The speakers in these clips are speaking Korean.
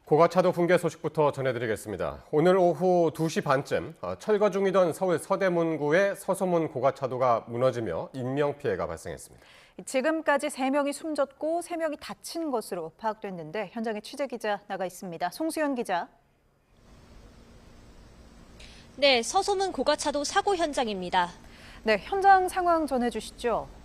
고가차도 붕괴 소식부터 전해드리겠습니다. 오늘 오후 2시 반쯤 철거 중이던 서울 서대문구의 서소문 고가차도가 무너지며 인명피해가 발생했습니다. 지금까지 3명이 숨졌고 3명이 다친 것으로 파악됐는데 현장에 취재기자 나가 있습니다. 송수연 기자. 네, 서소문 고가차도 사고 현장입니다. 네, 현장 상황 전해주시죠.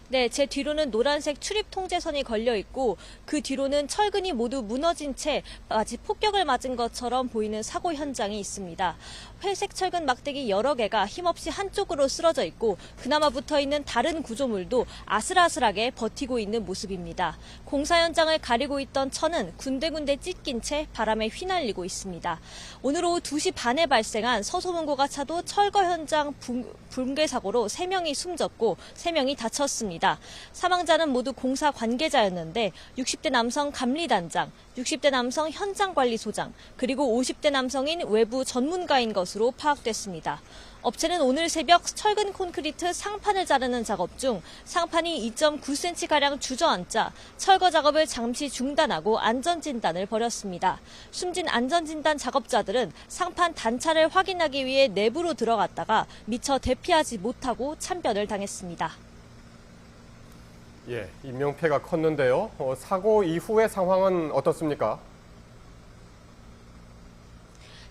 네, 제 뒤로는 노란색 출입 통제선이 걸려 있고 그 뒤로는 철근이 모두 무너진 채 마치 폭격을 맞은 것처럼 보이는 사고 현장이 있습니다. 회색 철근 막대기 여러 개가 힘없이 한쪽으로 쓰러져 있고 그나마 붙어 있는 다른 구조물도 아슬아슬하게 버티고 있는 모습입니다. 공사 현장을 가리고 있던 천은 군데군데 찢긴 채 바람에 휘날리고 있습니다. 오늘 오후 2시 반에 발생한 서소문 고가차도 철거 현장 붕괴 사고로 3명이 숨졌고 3명이 다쳤습니다. 사망자는 모두 공사 관계자였는데 60대 남성 감리단장, 60대 남성 현장관리소장, 그리고 50대 남성인 외부 전문가인 것으로 파악됐습니다. 업체는 오늘 새벽 철근 콘크리트 상판을 자르는 작업 중 상판이 2.9cm가량 주저앉자 철거 작업을 잠시 중단하고 안전진단을 벌였습니다. 숨진 안전진단 작업자들은 상판 단차를 확인하기 위해 내부로 들어갔다가 미처 대피하지 못하고 참변을 당했습니다. 예, 인명피해가 컸는데요. 사고 이후의 상황은 어떻습니까?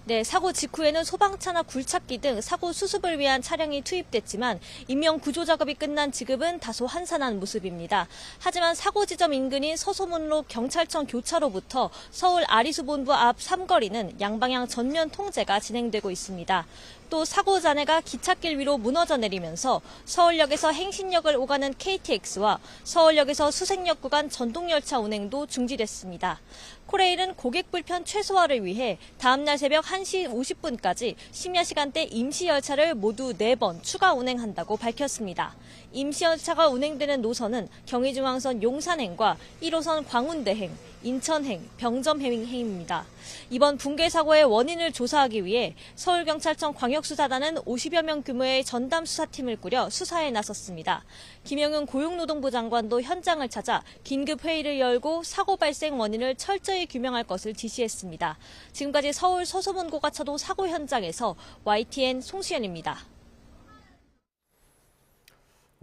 네, 사고 직후에는 소방차나 굴착기 등 사고 수습을 위한 차량이 투입됐지만 인명 구조 작업이 끝난 지금은 다소 한산한 모습입니다. 하지만 사고 지점 인근인 서소문로 경찰청 교차로부터 서울 아리수본부 앞 삼거리는 양방향 전면 통제가 진행되고 있습니다. 또 사고 잔해가 기찻길 위로 무너져 내리면서 서울역에서 행신역을 오가는 KTX와 서울역에서 수색역 구간 전동열차 운행도 중지됐습니다. 코레일은 고객 불편 최소화를 위해 다음날 새벽 1시 50분까지 심야 시간대 임시열차를 모두 4번 추가 운행한다고 밝혔습니다. 임시열차가 운행되는 노선은 경의중앙선 용산행과 1호선 광운대행, 인천행, 병점행입니다. 이번 붕괴 사고의 원인을 조사하기 위해 서울경찰청 광역수사단은 50여 명 규모의 전담 수사팀을 꾸려 수사에 나섰습니다. 김영은 고용노동부 장관도 현장을 찾아 긴급 회의를 열고 사고 발생 원인을 철저히 규명할 것을 지시했습니다. 지금까지 서울 서소문 고가차도 사고 현장에서 YTN 송수연입니다.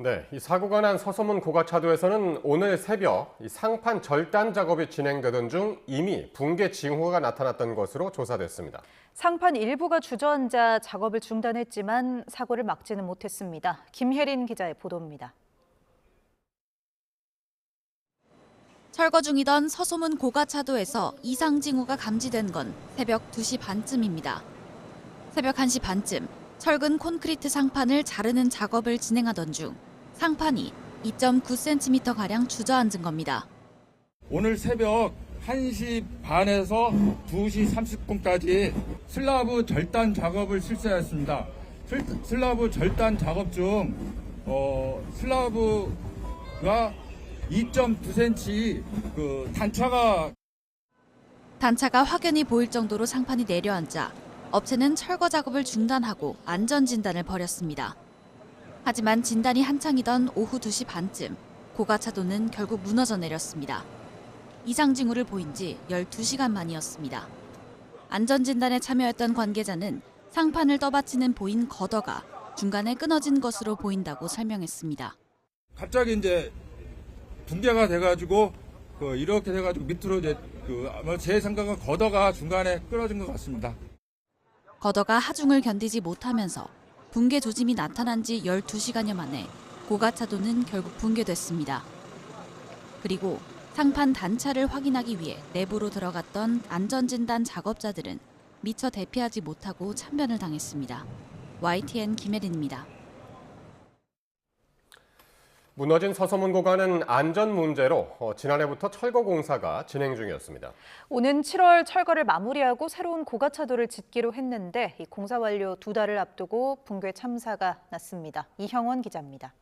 네, 이 사고가 난 서소문 고가차도에서는 오늘 새벽 이 상판 절단 작업이 진행되던 중 이미 붕괴 징후가 나타났던 것으로 조사됐습니다. 상판 일부가 주저앉아 작업을 중단했지만 사고를 막지는 못했습니다. 김혜린 기자의 보도입니다. 철거 중이던 서소문 고가차도에서 이상 징후가 감지된 건 새벽 2시 반쯤입니다. 새벽 1시 반쯤 철근 콘크리트 상판을 자르는 작업을 진행하던 중 상판이 2.9cm가량 주저앉은 겁니다. 오늘 새벽 1시 반에서 2시 30분까지 슬라브 절단 작업을 실시했습니다. 슬라브 절단 작업 중 슬라브가 2.9cm 단차가 확연히 보일 정도로 상판이 내려앉아 업체는 철거 작업을 중단하고 안전진단을 벌였습니다. 하지만 진단이 한창이던 오후 2시 반쯤 고가차도는 결국 무너져 내렸습니다. 이상 징후를 보인 지 12시간 만이었습니다. 안전진단에 참여했던 관계자는 상판을 떠받치는 보인 거더가 중간에 끊어진 것으로 보인다고 설명했습니다. 갑자기 이제 붕괴가 돼가지고 이렇게 돼가지고 밑으로 이제 아마 제 생각은 거더가 중간에 끊어진 것 같습니다. 거더가 하중을 견디지 못하면서 붕괴 조짐이 나타난 지 12시간여 만에 고가차도는 결국 붕괴됐습니다. 그리고 상판 단차를 확인하기 위해 내부로 들어갔던 안전진단 작업자들은 미처 대피하지 못하고 참변을 당했습니다. YTN 김혜린입니다. 무너진 서소문 고가는 안전 문제로 지난해부터 철거 공사가 진행 중이었습니다. 오는 7월 철거를 마무리하고 새로운 고가차도를 짓기로 했는데 이 공사 완료 2달을 앞두고 붕괴 참사가 났습니다. 이형원 기자입니다.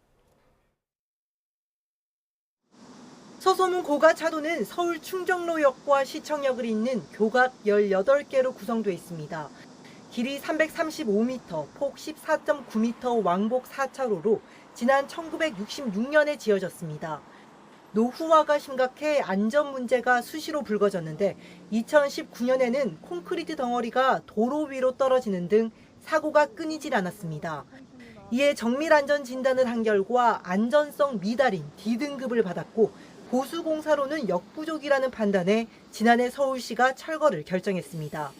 서소문 고가차도는 서울 충정로역과 시청역을 잇는 교각 18개로 구성되어 있습니다. 길이 335m, 폭 14.9m 왕복 4차로로 지난 1966년에 지어졌습니다. 노후화가 심각해 안전 문제가 수시로 불거졌는데 2019년에는 콘크리트 덩어리가 도로 위로 떨어지는 등 사고가 끊이질 않았습니다. 이에 정밀 안전 진단을 한 결과 안전성 미달인 D등급을 받았고 보수공사로는 역부족이라는 판단에 지난해 서울시가 철거를 결정했습니다.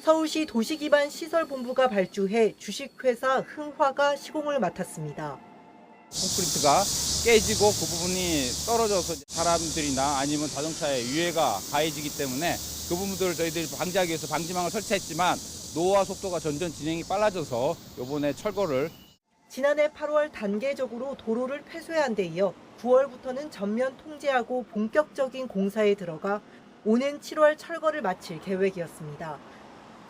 서울시 도시기반시설본부가 발주해 주식회사 흥화가 시공을 맡았습니다. 콘크리트가 깨지고 그 부분이 떨어져서 사람들이나 아니면 자동차에 유해가 가해지기 때문에 그 부분들을 저희들이 방지하기 위해서 방지망을 설치했지만 노후화 속도가 점점 진행이 빨라져서 이번에 철거를. 지난해 8월 단계적으로 도로를 폐쇄한 데 이어 9월부터는 전면 통제하고 본격적인 공사에 들어가 오는 7월 철거를 마칠 계획이었습니다.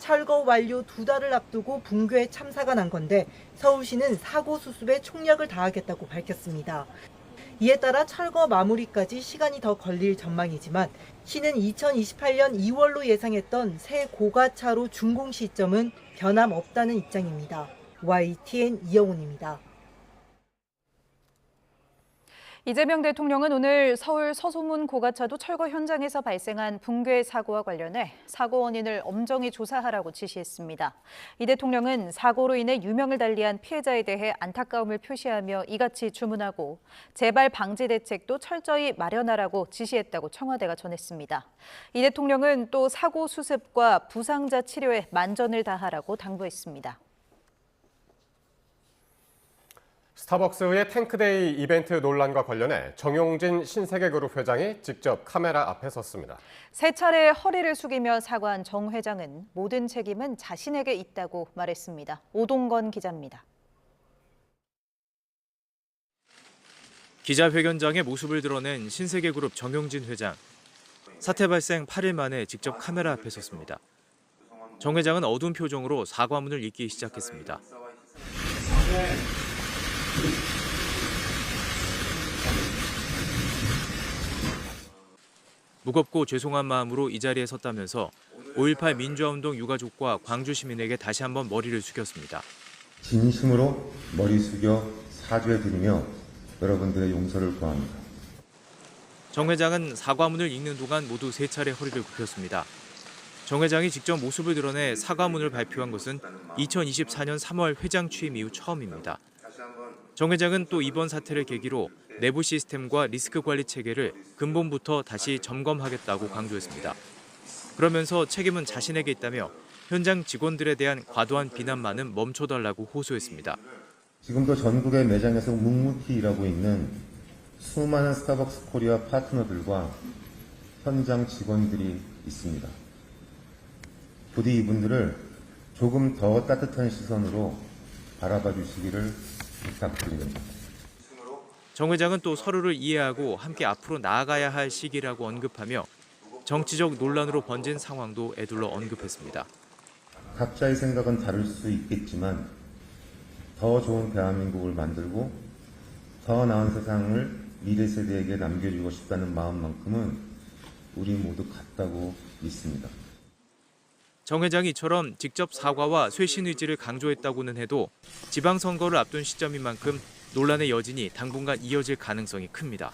철거 완료 2달을 앞두고 붕괴 참사가 난 건데 서울시는 사고 수습에 총력을 다하겠다고 밝혔습니다. 이에 따라 철거 마무리까지 시간이 더 걸릴 전망이지만 시는 2028년 2월로 예상했던 새 고가차로 준공 시점은 변함없다는 입장입니다. YTN 이영훈입니다. 이재명 대통령은 오늘 서울 서소문 고가차도 철거 현장에서 발생한 붕괴 사고와 관련해 사고 원인을 엄정히 조사하라고 지시했습니다. 이 대통령은 사고로 인해 유명을 달리한 피해자에 대해 안타까움을 표시하며 이같이 주문하고 재발 방지 대책도 철저히 마련하라고 지시했다고 청와대가 전했습니다. 이 대통령은 또 사고 수습과 부상자 치료에 만전을 다하라고 당부했습니다. 스타벅스의 탱크데이 이벤트 논란과 관련해 정용진 신세계그룹 회장이 직접 카메라 앞에 섰습니다. 세 차례 허리를 숙이며 사과한 정 회장은 모든 책임은 자신에게 있다고 말했습니다. 오동건 기자입니다. 기자회견장의 모습을 드러낸 신세계그룹 정용진 회장. 사태 발생 8일 만에 직접 카메라 앞에 섰습니다. 정 회장은 어두운 표정으로 사과문을 읽기 시작했습니다. 무겁고 죄송한 마음으로 이 자리에 섰다면서 5.18 민주화운동 유가족과 광주 시민에게 다시 한번 머리를 숙였습니다. 진심으로 머리 숙여 사죄드리며 여러분들의 용서를 구합니다. 정 회장은 사과문을 읽는 동안 모두 세 차례 허리를 굽혔습니다. 정 회장이 직접 모습을 드러내 사과문을 발표한 것은 2024년 3월 회장 취임 이후 처음입니다. 정 회장은 또 이번 사태를 계기로 내부 시스템과 리스크 관리 체계를 근본부터 다시 점검하겠다고 강조했습니다. 그러면서 책임은 자신에게 있다며 현장 직원들에 대한 과도한 비난만은 멈춰달라고 호소했습니다. 지금도 전국의 매장에서 묵묵히 일하고 있는 수많은 스타벅스 코리아 파트너들과 현장 직원들이 있습니다. 부디 이분들을 조금 더 따뜻한 시선으로 바라봐 주시기를 부탁드립니다. 정 회장은 또 서로를 이해하고 함께 앞으로 나아가야 할 시기라고 언급하며 정치적 논란으로 번진 상황도 애둘러 언급했습니다. 각자의 생각은 다를 수 있겠지만 더 좋은 대한민국을 만들고 더 나은 세상을 미래 세대에게 남겨주고 싶다는 마음만큼은 우리 모두 같다고 믿습니다. 정 회장이 이처럼 직접 사과와 쇄신 의지를 강조했다고는 해도 지방선거를 앞둔 시점인 만큼 논란의 여진이 당분간 이어질 가능성이 큽니다.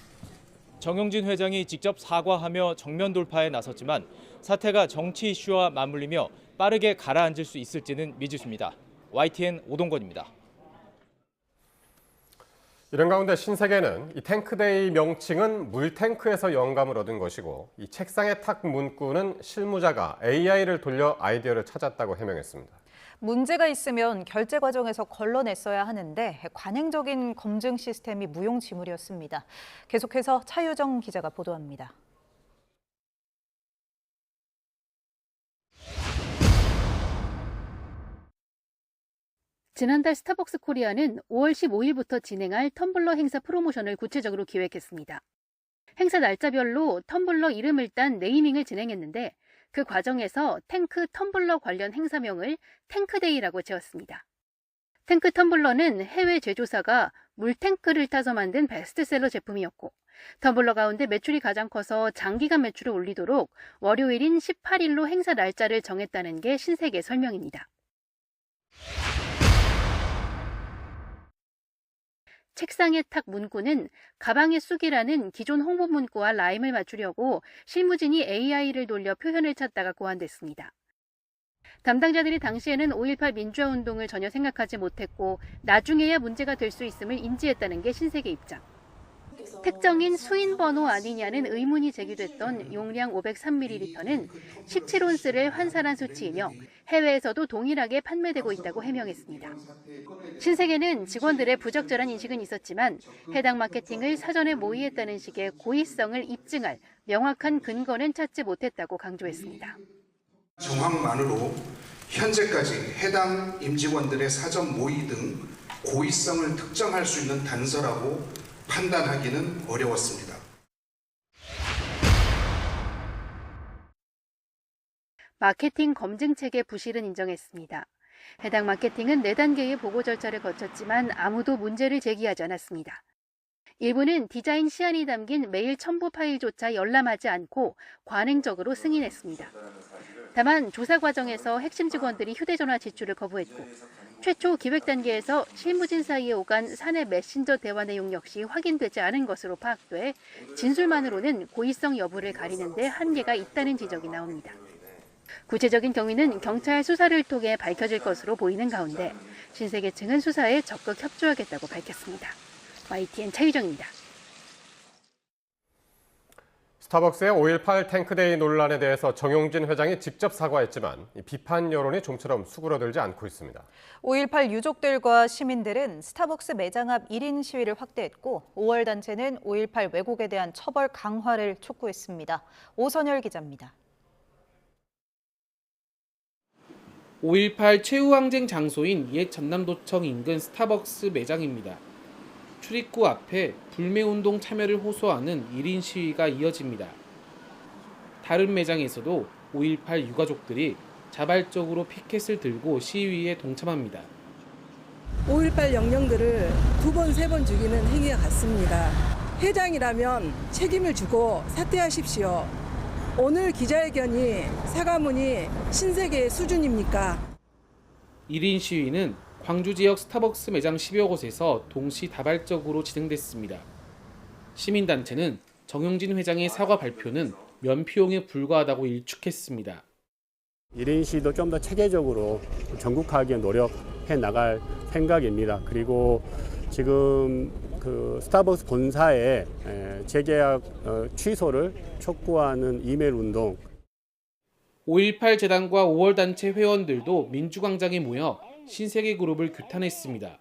정용진 회장이 직접 사과하며 정면 돌파에 나섰지만 사태가 정치 이슈와 맞물리며 빠르게 가라앉을 수 있을지는 미지수입니다. YTN 오동건입니다. 이런 가운데 신세계는 이 탱크데이 명칭은 물탱크에서 영감을 얻은 것이고 이 책상에 탁 문구는 실무자가 AI를 돌려 아이디어를 찾았다고 해명했습니다. 문제가 있으면 결제 과정에서 걸러냈어야 하는데 관행적인 검증 시스템이 무용지물이었습니다. 계속해서 차유정 기자가 보도합니다. 지난달 스타벅스 코리아는 5월 15일부터 진행할 텀블러 행사 프로모션을 구체적으로 기획했습니다. 행사 날짜별로 텀블러 이름을 딴 네이밍을 진행했는데 그 과정에서 탱크 텀블러 관련 행사명을 탱크데이라고 지었습니다. 탱크 텀블러는 해외 제조사가 물탱크를 타서 만든 베스트셀러 제품이었고 텀블러 가운데 매출이 가장 커서 장기간 매출을 올리도록 월요일인 18일로 행사 날짜를 정했다는 게 신세계 설명입니다. 책상에 탁 문구는 가방에 쑥이라는 기존 홍보 문구와 라임을 맞추려고 실무진이 AI를 돌려 표현을 찾다가 고안됐습니다. 담당자들이 당시에는 5.18 민주화 운동을 전혀 생각하지 못했고 나중에야 문제가 될 수 있음을 인지했다는 게 신세계 입장. 특정인 수인 번호 아니냐는 의문이 제기됐던 용량 503ml는 17온스를 환산한 수치이며 해외에서도 동일하게 판매되고 있다고 해명했습니다. 신세계는 직원들의 부적절한 인식은 있었지만 해당 마케팅을 사전에 모의했다는 식의 고의성을 입증할 명확한 근거는 찾지 못했다고 강조했습니다. 정황만으로 현재까지 해당 임직원들의 사전 모의 등 고의성을 특정할 수 있는 단서라고 판단하기는 어려웠습니다. 마케팅 검증 체계 부실은 인정했습니다. 해당 마케팅은 4단계의 보고 절차를 거쳤지만 아무도 문제를 제기하지 않았습니다. 일부는 디자인 시안이 담긴 메일 첨부 파일조차 열람하지 않고 관행적으로 승인했습니다. 다만 조사 과정에서 핵심 직원들이 휴대전화 지출을 거부했고 최초 기획 단계에서 실무진 사이에 오간 사내 메신저 대화 내용 역시 확인되지 않은 것으로 파악돼 진술만으로는 고의성 여부를 가리는 데 한계가 있다는 지적이 나옵니다. 구체적인 경위는 경찰 수사를 통해 밝혀질 것으로 보이는 가운데 신세계 측은 수사에 적극 협조하겠다고 밝혔습니다. YTN 차유정입니다. 스타벅스의 5.18 탱크데이 논란에 대해서 정용진 회장이 직접 사과했지만 비판 여론이 좀처럼 수그러들지 않고 있습니다. 5.18 유족들과 시민들은 스타벅스 매장 앞 1인 시위를 확대했고 5월 단체는 5.18 왜곡에 대한 처벌 강화를 촉구했습니다. 오선열 기자입니다. 5.18 최후항쟁 장소인 옛 전남도청 인근 스타벅스 매장입니다. 출입구 앞에 불매운동 참여를 호소하는 1인 시위가 이어집니다. 다른 매장에서도 5.18 유가족들이 자발적으로 피켓을 들고 시위에 동참합니다. 5.18 영령들을 2번, 3번 죽이는 행위가 같습니다. 회장이라면 책임을 지고 사퇴하십시오. 오늘 기자회견이 사과문이 신세계의 수준입니까? 1인 시위는 광주 지역 스타벅스 매장 10여 곳에서 동시다발적으로 진행됐습니다. 시민단체는 정용진 회장의 사과 발표는 면피용에 불과하다고 일축했습니다. 1인 시위도 좀 더 체계적으로 전국화하기 위해 노력해 나갈 생각입니다. 그리고 지금 스타벅스 본사의 재계약 취소를 촉구하는 이메일 운동. 5.18 재단과 5월 단체 회원들도 민주광장에 모여 신세계 그룹을 규탄했습니다.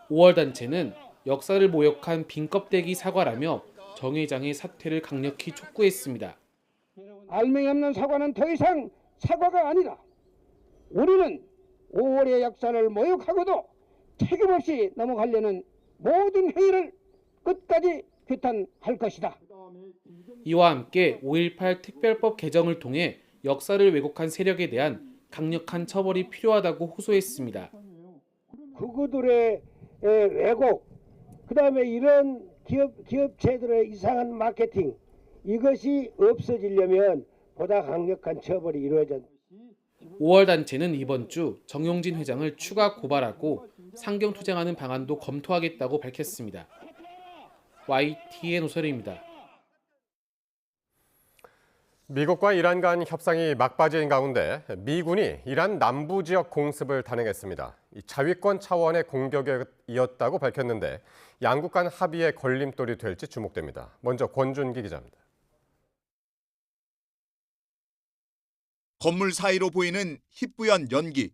5월 단체는 역사를 모욕한 빈껍데기 사과라며 정 회장의 사퇴를 강력히 촉구했습니다. 알맹이 없는 사과는 더 이상 사과가 아니라 우리는 5월의 역사를 모욕하고도 책임없이 넘어가려는 모든 행위를 끝까지 규탄할 것이다. 이와 함께 5.18 특별법 개정을 통해 역사를 왜곡한 세력에 대한 강력한 처벌이 필요하다고 호소했습니다. 그들의 왜곡, 그다음에 이런 기업체들의 이상한 마케팅, 이것이 없어지려면 보다 강력한 처벌이 이루어져. 5월 단체는 이번 주 정용진 회장을 추가 고발하고 상경 투쟁하는 방안도 검토하겠다고 밝혔습니다. YTN 오선입니다. 미국과 이란 간 협상이 막바지인 가운데 미군이 이란 남부 지역 공습을 단행했습니다. 자위권 차원의 공격이었다고 밝혔는데 양국 간 합의에 걸림돌이 될지 주목됩니다. 먼저 권준기 기자입니다. 건물 사이로 보이는 희뿌연 연기.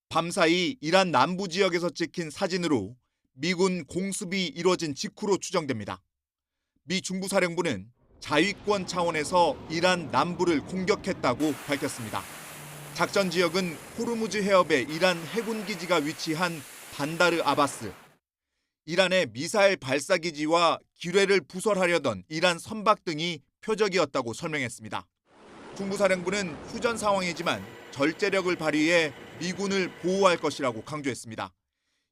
밤사이 이란 남부 지역에서 찍힌 사진으로 미군 공습이 이뤄진 직후로 추정됩니다. 미 중부사령부는 자위권 차원에서 이란 남부를 공격했다고 밝혔습니다. 작전 지역은 호르무즈 해협에 이란 해군 기지가 위치한 반다르 아바스. 이란의 미사일 발사 기지와 기뢰를 부설하려던 이란 선박 등이 표적이었다고 설명했습니다. 중부사령부는 휴전 상황이지만 절제력을 발휘해 미군을 보호할 것이라고 강조했습니다.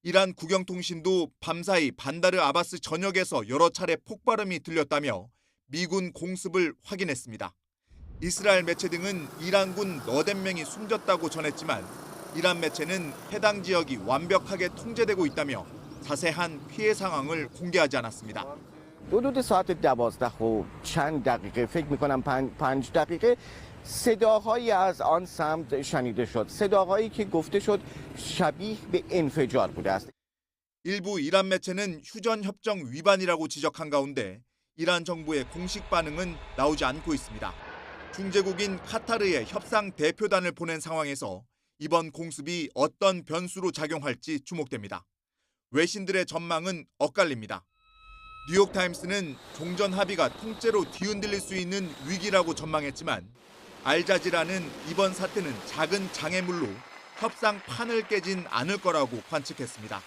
이란 국영통신도 밤사이 반다르 아바스 전역에서 여러 차례 폭발음이 들렸다며 미군 공습을 확인했습니다. 이스라엘 매체 등은 이란군 80명이 숨졌다고 전했지만 이란 매체는 해당 지역이 완벽하게 통제되고 있다며 자세한 피해 상황을 공개하지 않았습니다. حدود ساعت 12 و چند دقیقه فکر می‌کنم 5 دقیقه صداهایی از آن سمت شنیده شد. صداهایی که گفته شد شبیه به انفجار بوده است. 일부 이란 매체는 휴전 협정 위반이라고 지적한 가운데 이란 정부의 공식 반응은 나오지 않고 있습니다. 중재국인 카타르에 협상 대표단을 보낸 상황에서 이번 공습이 어떤 변수로 작용할지 주목됩니다. 외신들의 전망은 엇갈립니다. 뉴욕타임스는 종전 합의가 통째로 뒤흔들릴 수 있는 위기라고 전망했지만 알자지라는 이번 사태는 작은 장애물로 협상 판을 깨진 않을 거라고 관측했습니다.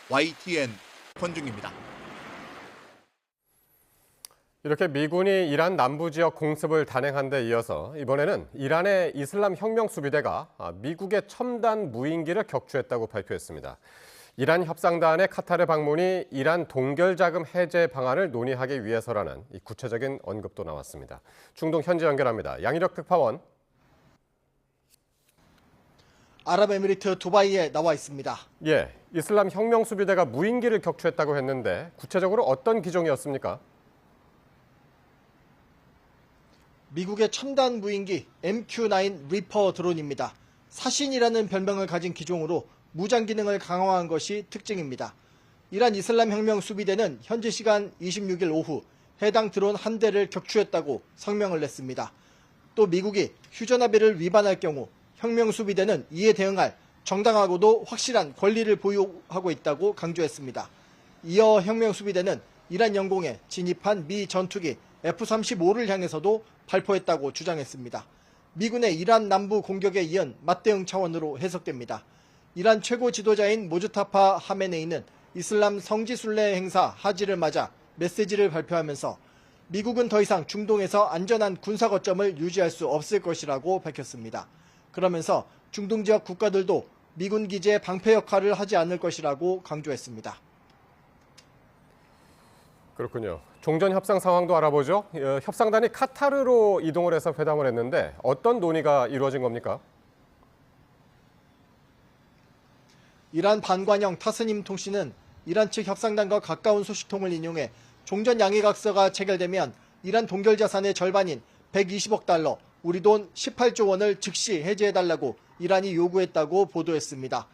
YTN 권중입니다. 이렇게 미군이 이란 남부 지역 공습을 단행한 데 이어서 이번에는 이란의 이슬람 혁명 수비대가 미국의 첨단 무인기를 격추했다고 발표했습니다. 이란 협상단의 카타르 방문이 이란 동결 자금 해제 방안을 논의하기 위해서라는 이 구체적인 언급도 나왔습니다. 중동 현지 연결합니다. 양희력 특파원. 아랍에미리트 두바이에 나와 있습니다. 예, 이슬람 혁명 수비대가 무인기를 격추했다고 했는데 구체적으로 어떤 기종이었습니까? 미국의 첨단 무인기 MQ-9 리퍼 드론입니다. 사신이라는 별명을 가진 기종으로 무장 기능을 강화한 것이 특징입니다. 이란 이슬람 혁명 수비대는 현지 시간 26일 오후 해당 드론 한 대를 격추했다고 성명을 냈습니다. 또 미국이 휴전 합의를 위반할 경우 혁명 수비대는 이에 대응할 정당하고도 확실한 권리를 보유하고 있다고 강조했습니다. 이어 혁명 수비대는 이란 영공에 진입한 미 전투기 F-35를 향해서도 발포했다고 주장했습니다. 미군의 이란 남부 공격에 이은 맞대응 차원으로 해석됩니다. 이란 최고 지도자인 모즈타파 하메네이는 이슬람 성지순례 행사 하지를 맞아 메시지를 발표하면서 미국은 더 이상 중동에서 안전한 군사 거점을 유지할 수 없을 것이라고 밝혔습니다. 그러면서 중동 지역 국가들도 미군 기지의 방패 역할을 하지 않을 것이라고 강조했습니다. 그렇군요. 종전 협상 상황도 알아보죠. 협상단이 카타르로 이동을 해서 회담을 했는데 어떤 논의가 이루어진 겁니까? 이란 반관영 타스님 통신은 이란 측 협상단과 가까운 소식통을 인용해 종전 양해각서가 체결되면 이란 동결 자산의 절반인 120억 달러, 우리 돈 18조 원을 즉시 해제해달라고 이란이 요구했다고 보도했습니다.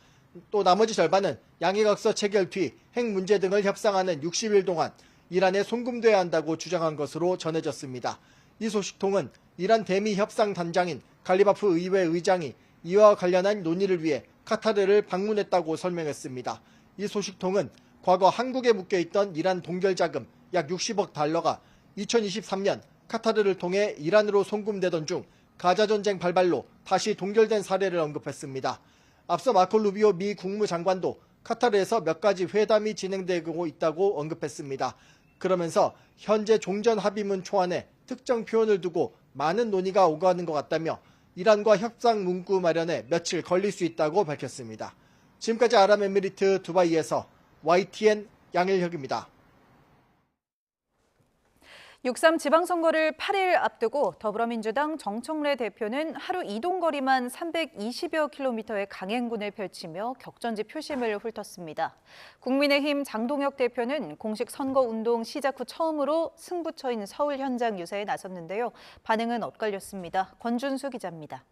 또 나머지 절반은 양해각서 체결 뒤 핵 문제 등을 협상하는 60일 동안 이란에 송금돼야 한다고 주장한 것으로 전해졌습니다. 이 소식통은 이란 대미 협상 단장인 갈리바프 의회 의장이 이와 관련한 논의를 위해 카타르를 방문했다고 설명했습니다. 이 소식통은 과거 한국에 묶여있던 이란 동결 자금 약 60억 달러가 2023년 카타르를 통해 이란으로 송금되던 중 가자 전쟁 발발로 다시 동결된 사례를 언급했습니다. 앞서 마코 루비오 미 국무장관도 카타르에서 몇 가지 회담이 진행되고 있다고 언급했습니다. 그러면서 현재 종전 합의문 초안에 특정 표현을 두고 많은 논의가 오가는 것 같다며 이란과 협상 문구 마련에 며칠 걸릴 수 있다고 밝혔습니다. 지금까지 아랍에미리트 두바이에서 YTN 양일혁입니다. 6.3 지방선거를 8일 앞두고 더불어민주당 정청래 대표는 하루 이동거리만 320여 킬로미터의 강행군을 펼치며 격전지 표심을 훑었습니다. 국민의힘 장동혁 대표는 공식 선거운동 시작 후 처음으로 승부처인 서울 현장 유세에 나섰는데요. 반응은 엇갈렸습니다. 권준수 기자입니다.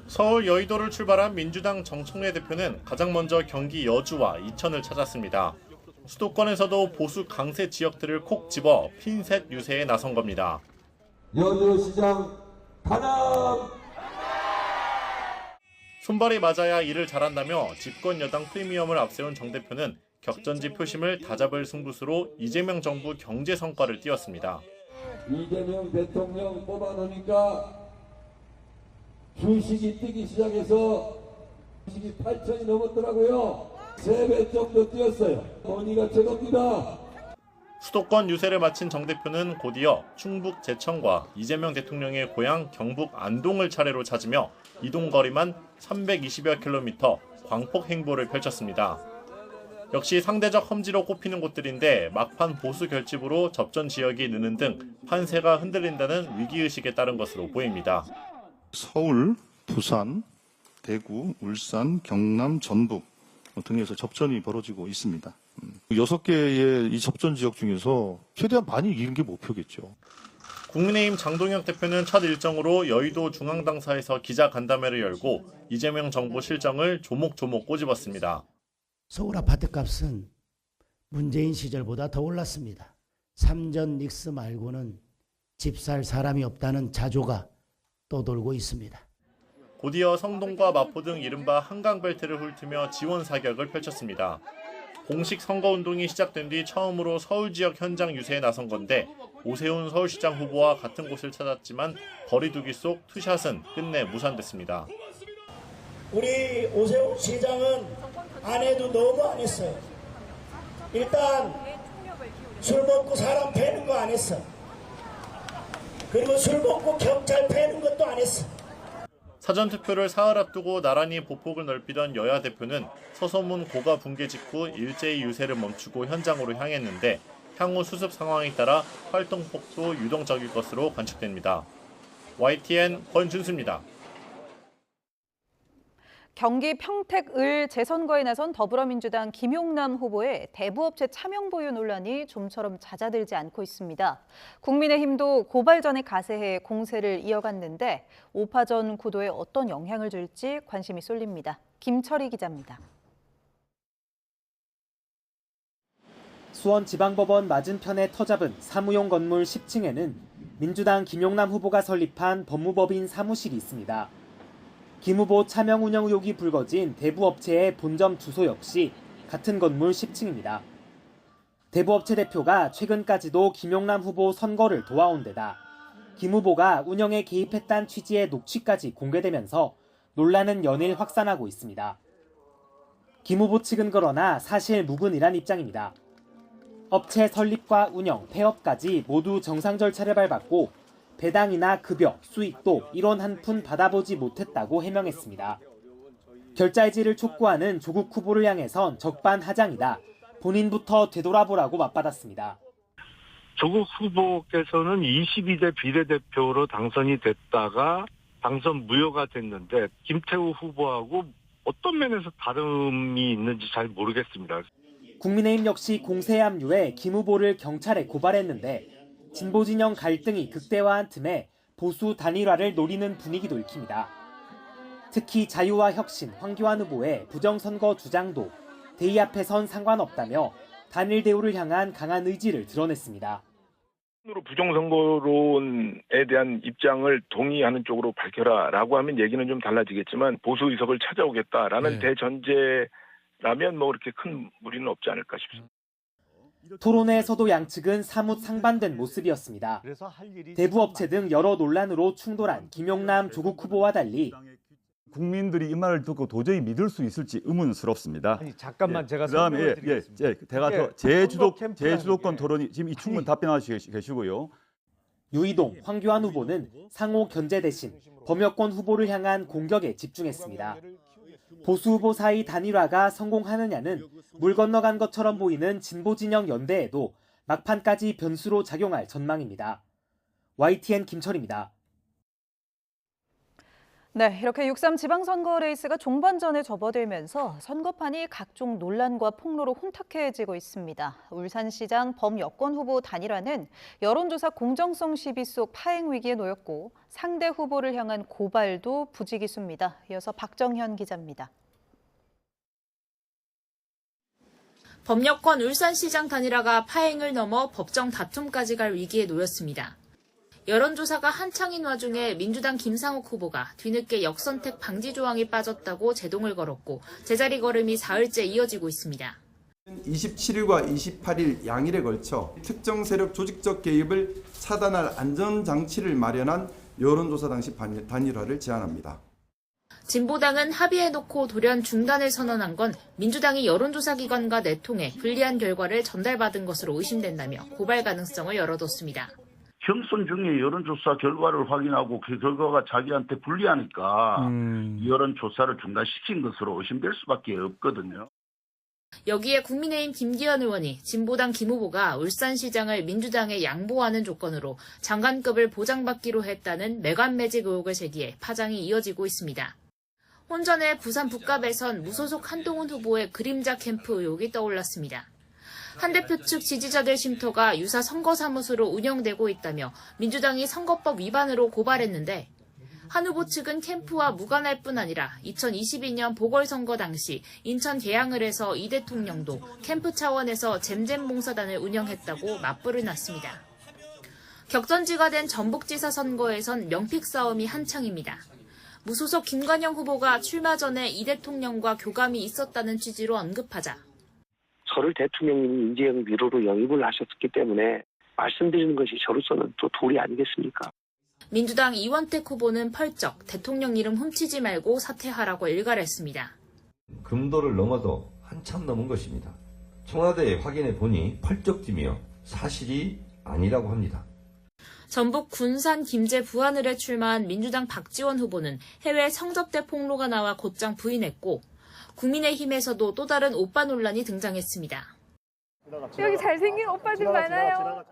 서울 여의도를 출발한 민주당 정청래 대표는 가장 먼저 경기 여주와 이천을 찾았습니다. 수도권에서도 보수 강세 지역들을 콕 집어 핀셋 유세에 나선 겁니다. 여주시장 단합! 손발이 맞아야 일을 잘한다며 집권 여당 프리미엄을 앞세운 정 대표는 격전지 표심을 다잡을 승부수로 이재명 정부 경제 성과를 띄웠습니다. 이재명 대통령 뽑아놓으니까 주식이 뛰기 시작해서 주식이 8천이 넘었더라고요. 3배 정도 뛰었어요. 논의가 최고입니다. 수도권 유세를 마친 정 대표는 곧이어 충북 제천과 이재명 대통령의 고향 경북 안동을 차례로 찾으며 이동거리만 320여 킬로미터 광폭 행보를 펼쳤습니다. 역시 상대적 험지로 꼽히는 곳들인데 막판 보수 결집으로 접전 지역이 느는 등 판세가 흔들린다는 위기의식에 따른 것으로 보입니다. 서울, 부산, 대구, 울산, 경남, 전북 등에서 접전이 벌어지고 있습니다. 6개의 이 접전 지역 중에서 최대한 많이 이기는 게 목표겠죠. 국민의힘 장동혁 대표는 첫 일정으로 여의도 중앙당사에서 기자간담회를 열고 이재명 정부 실정을 조목조목 꼬집었습니다. 서울 아파트값은 문재인 시절보다 더 올랐습니다. 3전 닉스 말고는 집 살 사람이 없다는 자조가 떠돌고 있습니다. 곧이어 성동과 마포 등 이른바 한강벨트를 훑으며 지원 사격을 펼쳤습니다. 공식 선거운동이 시작된 뒤 처음으로 서울 지역 현장 유세에 나선 건데 오세훈 서울시장 후보와 같은 곳을 찾았지만 거리두기 속 투샷은 끝내 무산됐습니다. 우리 오세훈 시장은 안 해도 너무 안 했어요. 일단 술 먹고 사람 패는 거 안 했어. 그리고 술 먹고 경찰 패는 것도 안 했어. 사전투표를 사흘 앞두고 나란히 보폭을 넓히던 여야 대표는 서소문 고가 붕괴 직후 일제히 유세를 멈추고 현장으로 향했는데 향후 수습 상황에 따라 활동폭도 유동적일 것으로 관측됩니다. YTN 권준수입니다. 경기 평택을 재선거에 나선 더불어민주당 김용남 후보의 대부업체 차명 보유 논란이 좀처럼 잦아들지 않고 있습니다. 국민의힘도 고발 전에 가세해 공세를 이어갔는데 5파전 구도에 어떤 영향을 줄지 관심이 쏠립니다. 김철희 기자입니다. 수원지방법원 맞은편에 터잡은 사무용 건물 10층에는 민주당 김용남 후보가 설립한 법무법인 사무실이 있습니다. 김 후보 차명 운영 의혹이 불거진 대부업체의 본점 주소 역시 같은 건물 10층입니다. 대부업체 대표가 최근까지도 김용남 후보 선거를 도와온 데다 김 후보가 운영에 개입했다는 취지의 녹취까지 공개되면서 논란은 연일 확산하고 있습니다. 김 후보 측은 그러나 사실 무근이란 입장입니다. 업체 설립과 운영, 폐업까지 모두 정상 절차를 밟았고 배당이나 급여, 수익도 1원 한 푼 받아보지 못했다고 해명했습니다. 결자해지를 촉구하는 조국 후보를 향해선 적반하장이다. 본인부터 되돌아보라고 맞받았습니다. 조국 후보께서는 22대 비례대표로 당선이 됐다가 당선 무효가 됐는데 김태우 후보하고 어떤 면에서 다름이 있는지 잘 모르겠습니다. 국민의힘 역시 공세 압류해 김 후보를 경찰에 고발했는데 진보 진영 갈등이 극대화한 틈에 보수 단일화를 노리는 분위기도 읽힙니다. 특히 자유와 혁신 황교안 후보의 부정선거 주장도 대의 앞에선 상관없다며 단일 대우를 향한 강한 의지를 드러냈습니다. 부정선거론에 대한 입장을 동의하는 쪽으로 밝혀라라고 하면 얘기는 좀 달라지겠지만 보수 의석을 찾아오겠다라는 대전제라면 뭐 그렇게 큰 무리는 없지 않을까 싶습니다. 토론회에서도 양측은 사뭇 상반된 모습이었습니다. 대부업체 등 여러 논란으로 충돌한 김용남 조국 후보와 달리 국민들이 이 말을 듣고 도저히 믿을 수 있을지 의문스럽습니다. 아니, 잠깐만 제가 그다음에 제가 더 제주도권 토론이 지금 이 충분 답변하시고 계시고요. 유이동, 황교안 후보는 상호 견제 대신 범여권 후보를 향한 공격에 집중했습니다. 보수 후보 사이 단일화가 성공하느냐는 물 건너간 것처럼 보이는 진보 진영 연대에도 막판까지 변수로 작용할 전망입니다. YTN 김철입니다. 네, 이렇게 6.3 지방선거 레이스가 종반전에 접어들면서 선거판이 각종 논란과 폭로로 혼탁해지고 있습니다. 울산시장 범여권 후보 단일화는 여론조사 공정성 시비 속 파행 위기에 놓였고 상대 후보를 향한 고발도 부지기수입니다. 이어서 박정현 기자입니다. 범여권 울산시장 단일화가 파행을 넘어 법정 다툼까지 갈 위기에 놓였습니다. 여론조사가 한창인 와중에 민주당 김상욱 후보가 뒤늦게 역선택 방지 조항이 빠졌다고 제동을 걸었고 제자리 걸음이 사흘째 이어지고 있습니다. 27일과 28일 양일에 걸쳐 특정 세력 조직적 개입을 차단할 안전장치를 마련한 여론조사 당시 단일화를 제안합니다. 진보당은 합의해놓고 돌연 중단을 선언한 건 민주당이 여론조사 기관과 내통해 불리한 결과를 전달받은 것으로 의심된다며 고발 가능성을 열어뒀습니다. 경선 중에 여론조사 결과를 확인하고 그 결과가 자기한테 불리하니까 여론조사를 중단시킨 것으로 의심될 수밖에 없거든요. 여기에 국민의힘 김기현 의원이 진보당 김 후보가 울산시장을 민주당에 양보하는 조건으로 장관급을 보장받기로 했다는 매관매직 의혹을 제기해 파장이 이어지고 있습니다. 혼전의 부산 북갑에선 무소속 한동훈 후보의 그림자 캠프 의혹이 떠올랐습니다. 한 대표 측 지지자들 쉼터가 유사 선거사무소로 운영되고 있다며 민주당이 선거법 위반으로 고발했는데 한 후보 측은 캠프와 무관할 뿐 아니라 2022년 보궐선거 당시 인천 개항을 해서 이 대통령도 캠프 차원에서 잼잼봉사단을 운영했다고 맞불을 놨습니다. 격전지가 된 전북지사 선거에선 명픽 싸움이 한창입니다. 무소속 김관영 후보가 출마 전에 이 대통령과 교감이 있었다는 취지로 언급하자 저를 대통령님이 인재영 미로로 영입을 하셨기 때문에 말씀드리는 것이 저로서는 또 도리 아니겠습니까? 민주당 이원택 후보는 펄쩍 대통령 이름 훔치지 말고 사퇴하라고 일갈했습니다. 금도를 넘어도 한참 넘은 것입니다. 청와대에 확인해 보니 펄쩍지며 사실이 아니라고 합니다. 전북 군산 김제 부안을에 출마한 민주당 박지원 후보는 해외 성접대 폭로가 나와 곧장 부인했고 국민의힘에서도 또 다른 오빠 논란이 등장했습니다. 여기 잘생긴 오빠들 많아요.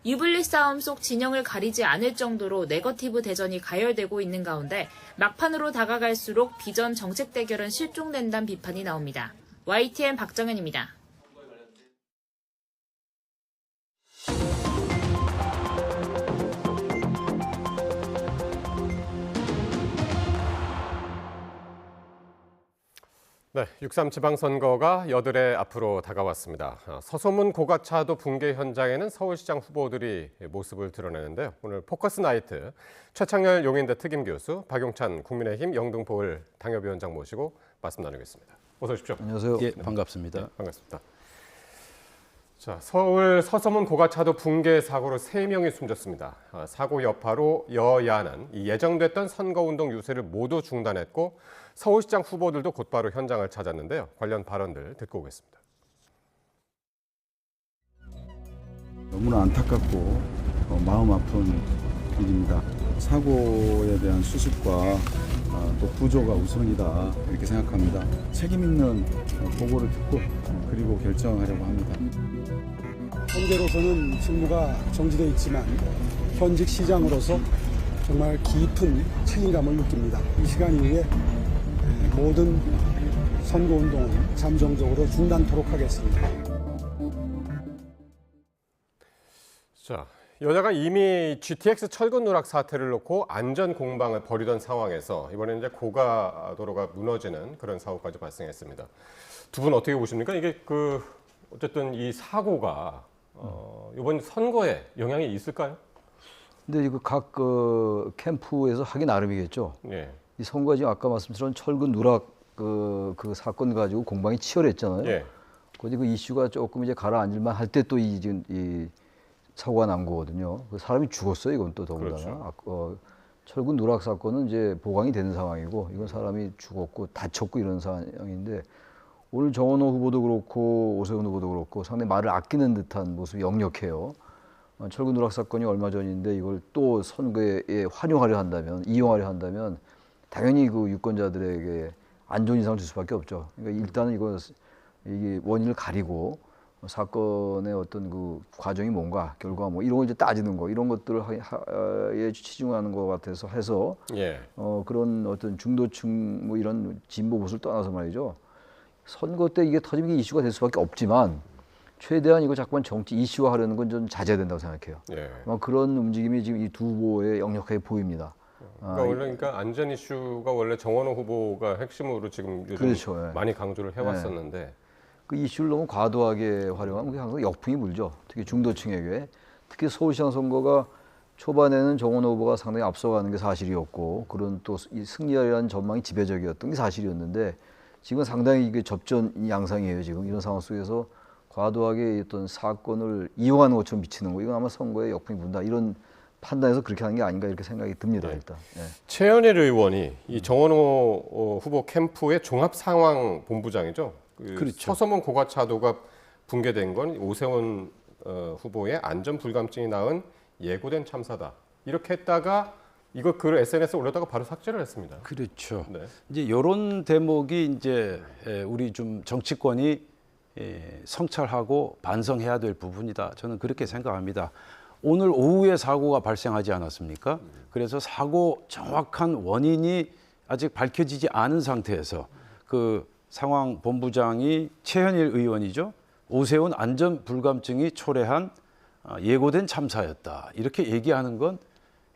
유불리 싸움 속 진영을 가리지 않을 정도로 네거티브 대전이 가열되고 있는 가운데 막판으로 다가갈수록 비전 정책 대결은 실종된다는 비판이 나옵니다. YTN 박정현입니다. 네, 6.3 지방선거가 여드레 앞으로 다가왔습니다. 서소문 고가차도 붕괴 현장에는 서울시장 후보들이 모습을 드러내는데요. 오늘 포커스 나이트 최창렬 용인대 특임교수, 박용찬 국민의힘 영등포을 당협위원장 모시고 말씀 나누겠습니다. 어서 오십시오. 안녕하세요. 예, 반갑습니다. 네, 반갑습니다. 자, 서울 서소문 고가차도 붕괴 사고로 3명이 숨졌습니다. 사고 여파로 여야는 예정됐던 선거운동 유세를 모두 중단했고 서울시장 후보들도 곧바로 현장을 찾았는데요. 관련 발언들 듣고 오겠습니다. 너무나 안타깝고 마음 아픈 일입니다. 사고에 대한 수습과 또 구조가 우선이다 이렇게 생각합니다. 책임 있는 보고를 듣고 그리고 결정하려고 합니다. 현재로서는 직무가 정지되어 있지만 현직 시장으로서 정말 깊은 책임감을 느낍니다. 이 시간 이후에 모든 선거운동은 잠정적으로 중단토록 하겠습니다. 자, 여자가 이미 GTX 철근 누락 사태를 놓고 안전 공방을 벌이던 상황에서 이번에 이제 고가도로가 무너지는 그런 사고까지 발생했습니다. 두 분 어떻게 보십니까? 이게 어쨌든 이 사고가 이번 선거에 영향이 있을까요? 근데 이거 각 캠프에서 하기 나름이겠죠. 네. 이 선거가 지금 아까 말씀드린 철근 누락 그 사건 가지고 공방이 치열했잖아요. 예. 거기 그 이슈가 조금 이제 가라앉을만 할 때 또 이 사고가 난 거거든요. 그 사람이 죽었어요. 이건 또 더군다나. 그렇죠. 철근 누락 사건은 이제 보강이 되는 상황이고 이건 사람이 죽었고 다쳤고 이런 상황인데 오늘 정원호 후보도 그렇고 오세훈 후보도 그렇고 상당히 말을 아끼는 듯한 모습이 역력해요. 철근 누락 사건이 얼마 전인데 이걸 또 선거에 활용하려 한다면, 이용하려 한다면 당연히 그 유권자들에게 안 좋은 인상을 줄 수밖에 없죠. 그러니까 일단은 이게 원인을 가리고 사건의 어떤 그 과정이 뭔가, 결과가 뭐 이런 걸 이제 따지는 거, 이런 것들에 치중하는 것 같아서 해서 예. 그런 어떤 중도층 뭐 이런 진보 보수를 떠나서 말이죠. 선거 때 이게 터지면 이게 이슈가 될 수밖에 없지만 최대한 이거 자꾸만 정치 이슈화하려는 건 좀 자제해야 된다고 생각해요. 예. 그런 움직임이 지금 이 두 후보에 역력하게 보입니다. 그러니까 안전 이슈가 원래 정원호 후보가 핵심으로 지금 요즘 그렇죠. 많이 강조를 해왔었는데 그 이슈를 너무 과도하게 활용하면 그게 항상 역풍이 불죠. 특히 중도층에게. 특히 서울시장 선거가 초반에는 정원호 후보가 상당히 앞서가는 게 사실이었고 그런 또 이 승리하려는 전망이 지배적이었던 게 사실이었는데 지금 상당히 이게 접전 양상이에요. 지금 이런 상황 속에서 과도하게 어떤 사건을 이용하는 것처럼 비치는 거, 이건 아마 선거에 역풍이 분다 이런 판단해서 그렇게 하는 게 아닌가 이렇게 생각이 듭니다. 네. 일단. 네. 최현일 의원이 이 정원호 후보 캠프의 종합상황본부장이죠. 그렇죠. 서소문 고가차도가 붕괴된 건 오세훈 후보의 안전 불감증이 낳은 예고된 참사다. 이렇게 했다가 이거 글을 SNS에 올렸다가 바로 삭제를 했습니다. 그렇죠. 네. 이제 이런 대목이 이제 우리 좀 정치권이 성찰하고 반성해야 될 부분이다. 저는 그렇게 생각합니다. 오늘 오후에 사고가 발생하지 않았습니까? 그래서 사고 정확한 원인이 아직 밝혀지지 않은 상태에서 그 상황본부장이 최현일 의원이죠. 오세훈 안전불감증이 초래한 예고된 참사였다. 이렇게 얘기하는 건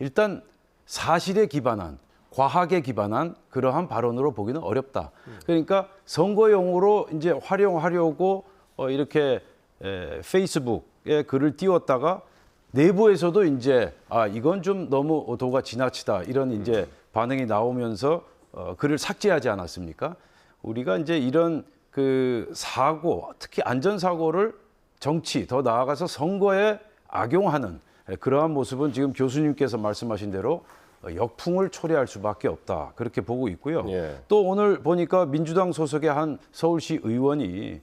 일단 사실에 기반한, 과학에 기반한 그러한 발언으로 보기는 어렵다. 그러니까 선거용으로 이제 활용하려고 이렇게 페이스북에 글을 띄웠다가 내부에서도 이제 이건 좀 너무 도가 지나치다 이런 이제 반응이 나오면서 글을 삭제하지 않았습니까? 우리가 이제 이런 그 사고, 특히 안전사고를 정치, 더 나아가서 선거에 악용하는 그러한 모습은 지금 교수님께서 말씀하신 대로 역풍을 초래할 수밖에 없다. 그렇게 보고 있고요. 예. 또 오늘 보니까 민주당 소속의 한 서울시 의원이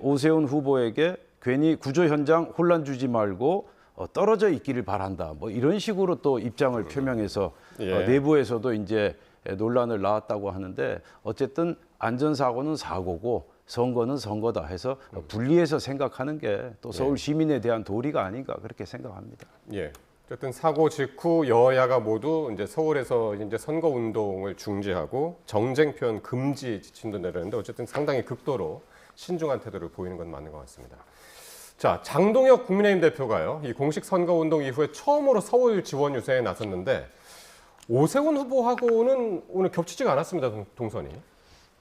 오세훈 후보에게 괜히 구조 현장 혼란 주지 말고 떨어져 있기를 바란다. 뭐 이런 식으로 또 입장을 표명해서 예. 내부에서도 이제 논란을 낳았다고 하는데 어쨌든 안전사고는 사고고 선거는 선거다 해서 분리해서 생각하는 게 또 서울 시민에 대한 도리가 아닌가 그렇게 생각합니다. 예. 어쨌든 사고 직후 여야가 모두 이제 서울에서 이제 선거 운동을 중지하고 정쟁 표현 금지 지침도 내렸는데 어쨌든 상당히 극도로 신중한 태도를 보이는 건 맞는 것 같습니다. 자, 장동혁 국민의힘 대표가요. 이 공식 선거 운동 이후에 처음으로 서울 지원 유세에 나섰는데 오세훈 후보하고는 오늘 겹치지가 않았습니다. 동선이.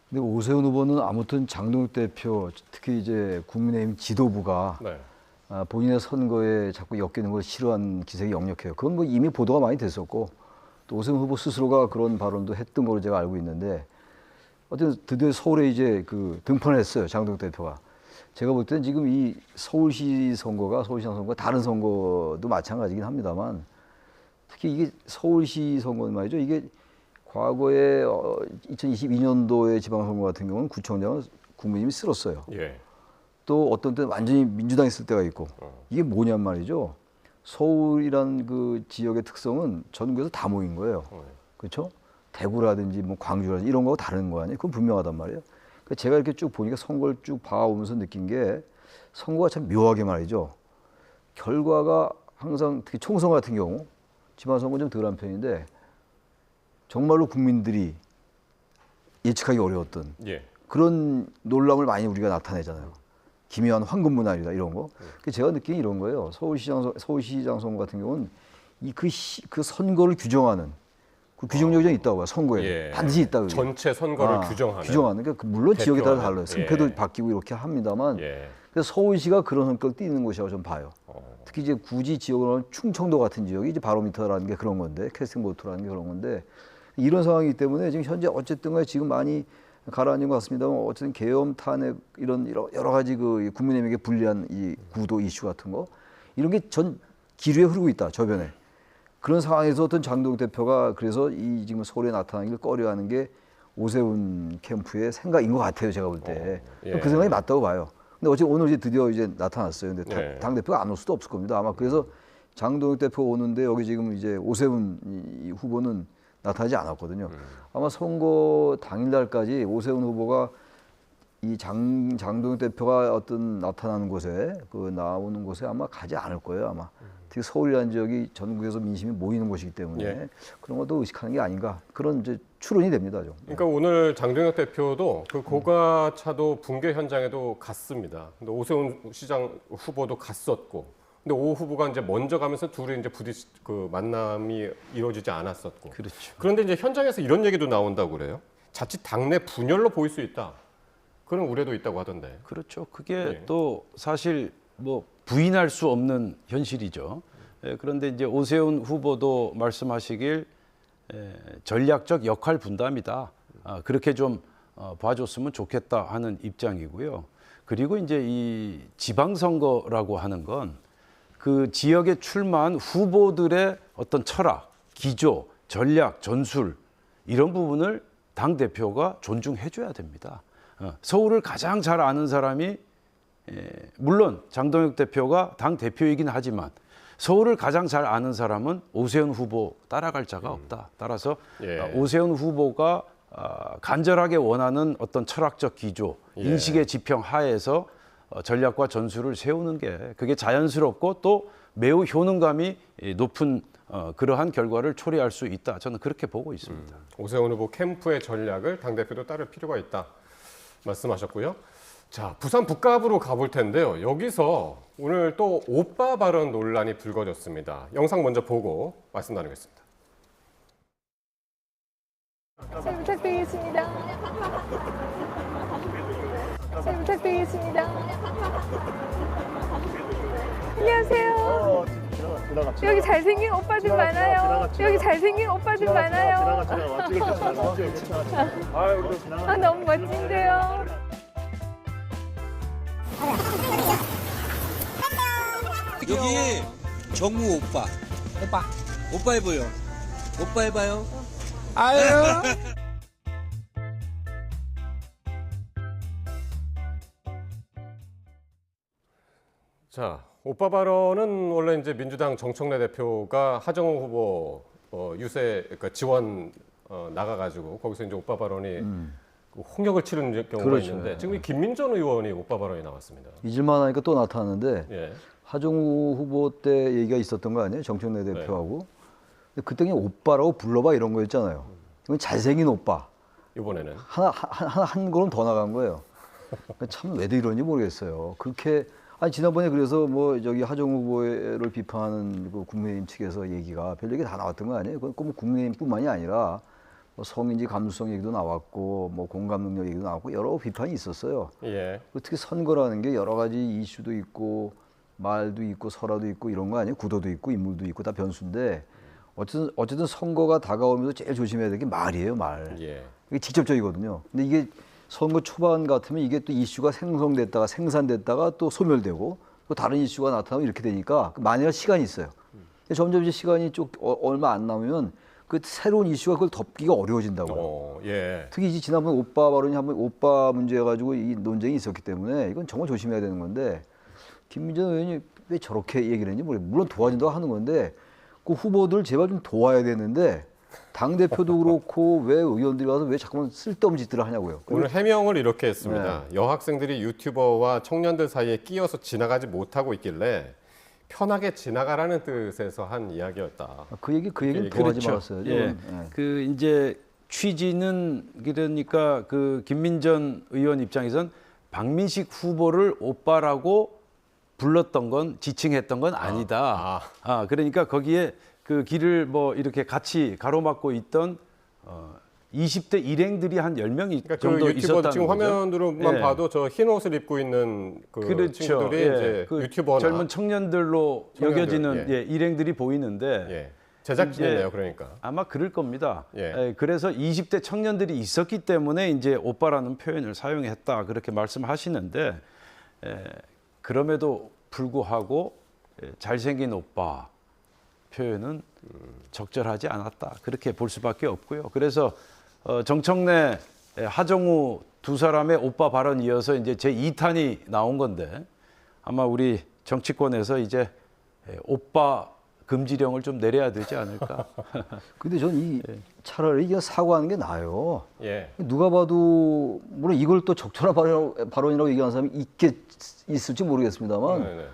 근데 오세훈 후보는 아무튼 장동혁 대표, 특히 이제 국민의힘 지도부가 네. 본인의 선거에 자꾸 엮이는 걸 싫어하는 기색이 역력해요. 그건 뭐 이미 보도가 많이 됐었고 또 오세훈 후보 스스로가 그런 발언도 했던 걸로 제가 알고 있는데 어쨌든 드디어 서울에 이제 그 등판을 했어요. 장동혁 대표가. 제가 볼 때는 지금 이 서울시 선거가 서울시장 선거가 다른 선거도 마찬가지긴 합니다만 특히 이게 서울시 선거는 말이죠. 이게 과거에 2022년도의 지방선거 같은 경우는 구청장은 국민의힘이 쓸었어요. 예. 또 어떤 때는 완전히 민주당이 쓸 때가 있고 이게 뭐냔 말이죠. 서울이란 그 지역의 특성은 전국에서 다 모인 거예요. 그렇죠? 대구라든지 뭐 광주라든지 이런 거하고 다른 거 아니에요? 그건 분명하단 말이에요. 그러니까 제가 이렇게 쭉 보니까 선거를 쭉 봐오면서 느낀 게 선거가 참 묘하게 말이죠. 결과가 항상 특히 총선 같은 경우 지방선거는 좀 덜한 편인데 정말로 국민들이 예측하기 어려웠던 그런 놀람을 많이 우리가 나타내잖아요. 기묘한 황금문화이다 이런 거. 제가 느낀 이런 거예요. 서울시장 선거 같은 경우는 그 선거를 규정하는 그 규정력이 좀 있다고 봐요. 선거에 반드시 있다. 그게. 전체 선거를 규정하는. 그러니까 물론 지역에 따라 달라요. 승패도 바뀌고 이렇게 합니다만. 그래서 서울시가 그런 성격을 띠는 곳이라고 좀 봐요. 특히 이제 굳이 지역으로는 충청도 같은 지역이 이제 바로미터라는 게 그런 건데, 캐스팅 보트라는 게 그런 건데 이런 상황이기 때문에 지금 현재 어쨌든 간에 지금 많이 가라앉은 것 같습니다만 어쨌든 계엄 탄핵 이런 여러 가지 그 국민의힘에게 불리한 이 구도 이슈 같은 거 이런 게 전 기류에 흐르고 있다 저변에. 그런 상황에서 어떤 장동혁 대표가 그래서 이 지금 서울에 나타나기를 꺼려하는 게 오세훈 캠프의 생각인 것 같아요 제가 볼 때. 그 생각이 맞다고 봐요. 근데 어제 오늘 이제 드디어 이제 나타났어요. 근데 당 대표가 안 올 수도 없을 겁니다. 아마 그래서 장동혁 대표가 오는데 여기 지금 이제 오세훈 후보는 나타나지 않았거든요. 아마 선거 당일날까지 오세훈 후보가 이 장동혁 대표가 어떤 나타나는 곳에 그 나오는 곳에 아마 가지 않을 거예요. 아마 특히 서울이라는 지역이 전국에서 민심이 모이는 곳이기 때문에 그런 것도 의식하는 게 아닌가 그런 이제 추론이 됩니다. 좀. 그러니까 오늘 장동혁 대표도 그 고가차도 붕괴 현장에도 갔습니다. 근데 오세훈 시장 후보도 갔었고. 근데 오 후보가 이제 먼저 가면서 둘이 이제 그 만남이 이루어지지 않았었고. 그렇죠. 그런데 이제 현장에서 이런 얘기도 나온다고 그래요. 자칫 당내 분열로 보일 수 있다. 그런 우려도 있다고 하던데. 그렇죠. 그게 또 사실 뭐 부인할 수 없는 현실이죠. 그런데 이제 오세훈 후보도 말씀하시길 전략적 역할 분담이다. 그렇게 좀 봐줬으면 좋겠다 하는 입장이고요. 그리고 이제 이 지방선거라고 하는 건 그 지역에 출마한 후보들의 어떤 철학, 기조, 전략, 전술 이런 부분을 당 대표가 존중해줘야 됩니다. 서울을 가장 잘 아는 사람이 물론 장동혁 대표가 당 대표이긴 하지만 서울을 가장 잘 아는 사람은 오세훈 후보 따라갈 자가 없다. 따라서 오세훈 후보가 간절하게 원하는 어떤 철학적 기조, 인식의 지평 하에서 전략과 전술을 세우는 게 그게 자연스럽고 또 매우 효능감이 높은 그러한 결과를 초래할 수 있다. 저는 그렇게 보고 있습니다. 오세훈 후보 캠프의 전략을 당대표도 따를 필요가 있다 말씀하셨고요. 자, 부산 북갑으로 가볼 텐데요. 여기서 오늘 또 오빠 발언 논란이 불거졌습니다. 영상 먼저 보고 말씀 나누겠습니다. 잘 부탁드리겠습니다. 잘 부탁드리겠습니다. 안녕하세요. 여기 잘생긴 오빠들 많아요. 여기 잘생긴 오빠들 많아요. 아, 너무 멋진데요. 여기 정우 오빠. 오빠 해보여. 오빠 해봐요. 아유. 자, 오빠 발언은 원래 이제 민주당 정청래 대표가 하정우 후보 유세 그러니까 지원 나가가지고 거기서 이제 오빠 발언이 그 홍역을 치른 경우가 그렇죠. 있는데 지금 이 김민전 의원이 오빠 발언이 나왔습니다. 잊을만 하니까 또 나타났는데 예. 하정우 후보 때 얘기가 있었던 거 아니에요? 정청래 대표하고. 근데 그때 그냥 오빠라고 불러봐 이런 거였잖아요. 이건 잘생긴 오빠. 이번에는 한 걸음 더 나간 거예요. 참 왜들 이런지 모르겠어요. 그렇게 아니 지난번에 그래서 뭐 저기 하정우 후보를 비판하는 그 국민의힘 측에서 얘기가 별 얘기 다 나왔던 거 아니에요? 그건 뭐 국민의힘뿐만이 아니라 뭐 성인지 감수성 얘기도 나왔고 뭐 공감 능력 얘기도 나왔고 여러 비판이 있었어요. 예. 특히 선거라는 게 여러 가지 이슈도 있고 말도 있고 설화도 있고 이런 거 아니에요? 구도도 있고 인물도 있고 다 변수인데 어쨌든 선거가 다가오면서 제일 조심해야 될 게 말이에요, 말. 예. 이게 직접적이거든요. 근데 이게 선거 초반 같으면 이게 또 이슈가 생성됐다가 생산됐다가 또 소멸되고 또 다른 이슈가 나타나고 이렇게 되니까 만약 시간이 있어요. 점점 이제 시간이 얼마 안 남으면 그 새로운 이슈가 그걸 덮기가 어려워진다고요. 예. 특히 이제 지난번 오빠 발언이 한번 오빠 문제 가지고 이 논쟁이 있었기 때문에 이건 정말 조심해야 되는 건데 김민전 의원이 왜 저렇게 얘기를 했는지 모르겠어요. 물론 도와준다고 하는 건데 그 후보들 제발 좀 도와야 되는데 당대표도 그렇고 왜 의원들이 와서 왜 자꾸만 쓸데없는 짓들을 하냐고요. 오늘 해명을 이렇게 했습니다. 여학생들이 유튜버와 청년들 사이에 끼어서 지나가지 못하고 있길래 편하게 지나가라는 뜻에서 한 이야기였다. 그 얘기는 더 하지 말았어요. 예. 그 이제 취지는 그러니까 그 김민전 의원 입장에선 박민식 후보를 오빠라고 불렀던 건 지칭했던 건 아니다. 그러니까 거기에 그 길을 뭐 이렇게 같이 가로막고 있던 20대 일행들이 한 10명이 그러니까 정도 그 유튜버 있었다는 지금 거죠. 화면으로만 예. 봐도 저 흰 옷을 입고 있는 그 그렇죠. 친구들이 예. 이제 그 유튜버나 젊은 청년들로 여겨지는 예. 일행들이 보이는데 예. 제작진이네요, 그러니까. 아마 그럴 겁니다. 그래서 20대 청년들이 있었기 때문에 이제 오빠라는 표현을 사용했다 그렇게 말씀하시는데 그럼에도 불구하고 잘생긴 오빠 표현은 적절하지 않았다 그렇게 볼 수밖에 없고요. 그래서 정청래, 하정우 두 사람의 오빠 발언 이어서 이제 제 2탄이 나온 건데 아마 우리 정치권에서 이제 오빠 금지령을 좀 내려야 되지 않을까. 근데 저는 차라리 이게 사과하는 게 나아요. 예. 누가 봐도 물론 이걸 또 적절한 발언이라고 얘기하는 사람이 있을지 모르겠습니다만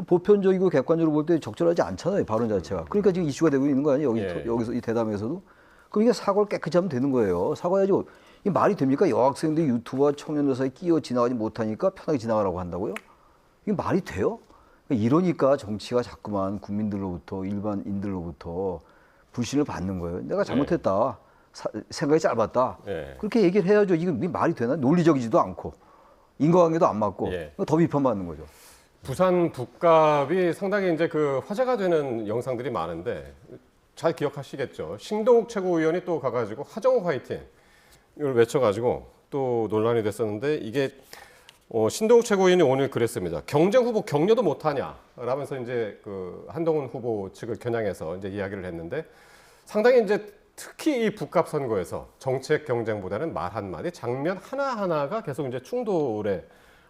보편적이고 객관적으로 볼 때 적절하지 않잖아요, 발언 자체가. 그러니까 지금 이슈가 되고 있는 거 아니에요, 여기서 이 대담에서도. 그럼 이게 사과를 깨끗이 하면 되는 거예요. 사과해야지. 이게 말이 됩니까? 여학생들 유튜브와 청년들 사이에 끼어 지나가지 못하니까 편하게 지나가라고 한다고요? 이게 말이 돼요? 이러니까 정치가 자꾸만 국민들로부터 일반인들로부터 불신을 받는 거예요. 내가 잘못했다. 생각이 짧았다. 그렇게 얘기를 해야죠. 이게 말이 되나? 논리적이지도 않고 인과관계도 안 맞고 더 비판받는 거죠. 부산 북갑이 상당히 이제 그 화제가 되는 영상들이 많은데 잘 기억하시겠죠. 신동욱 최고위원이 또 가가지고 하정우 화이팅 이걸 외쳐가지고 또 논란이 됐었는데 이게 신동욱 최고위원이 오늘 그랬습니다. 경쟁 후보 격려도 못하냐 라면서 이제 그 한동훈 후보 측을 겨냥해서 이제 이야기를 했는데 상당히 이제 특히 이 북갑 선거에서 정책 경쟁보다는 말 한마디, 장면 하나하나가 계속 이제 충돌의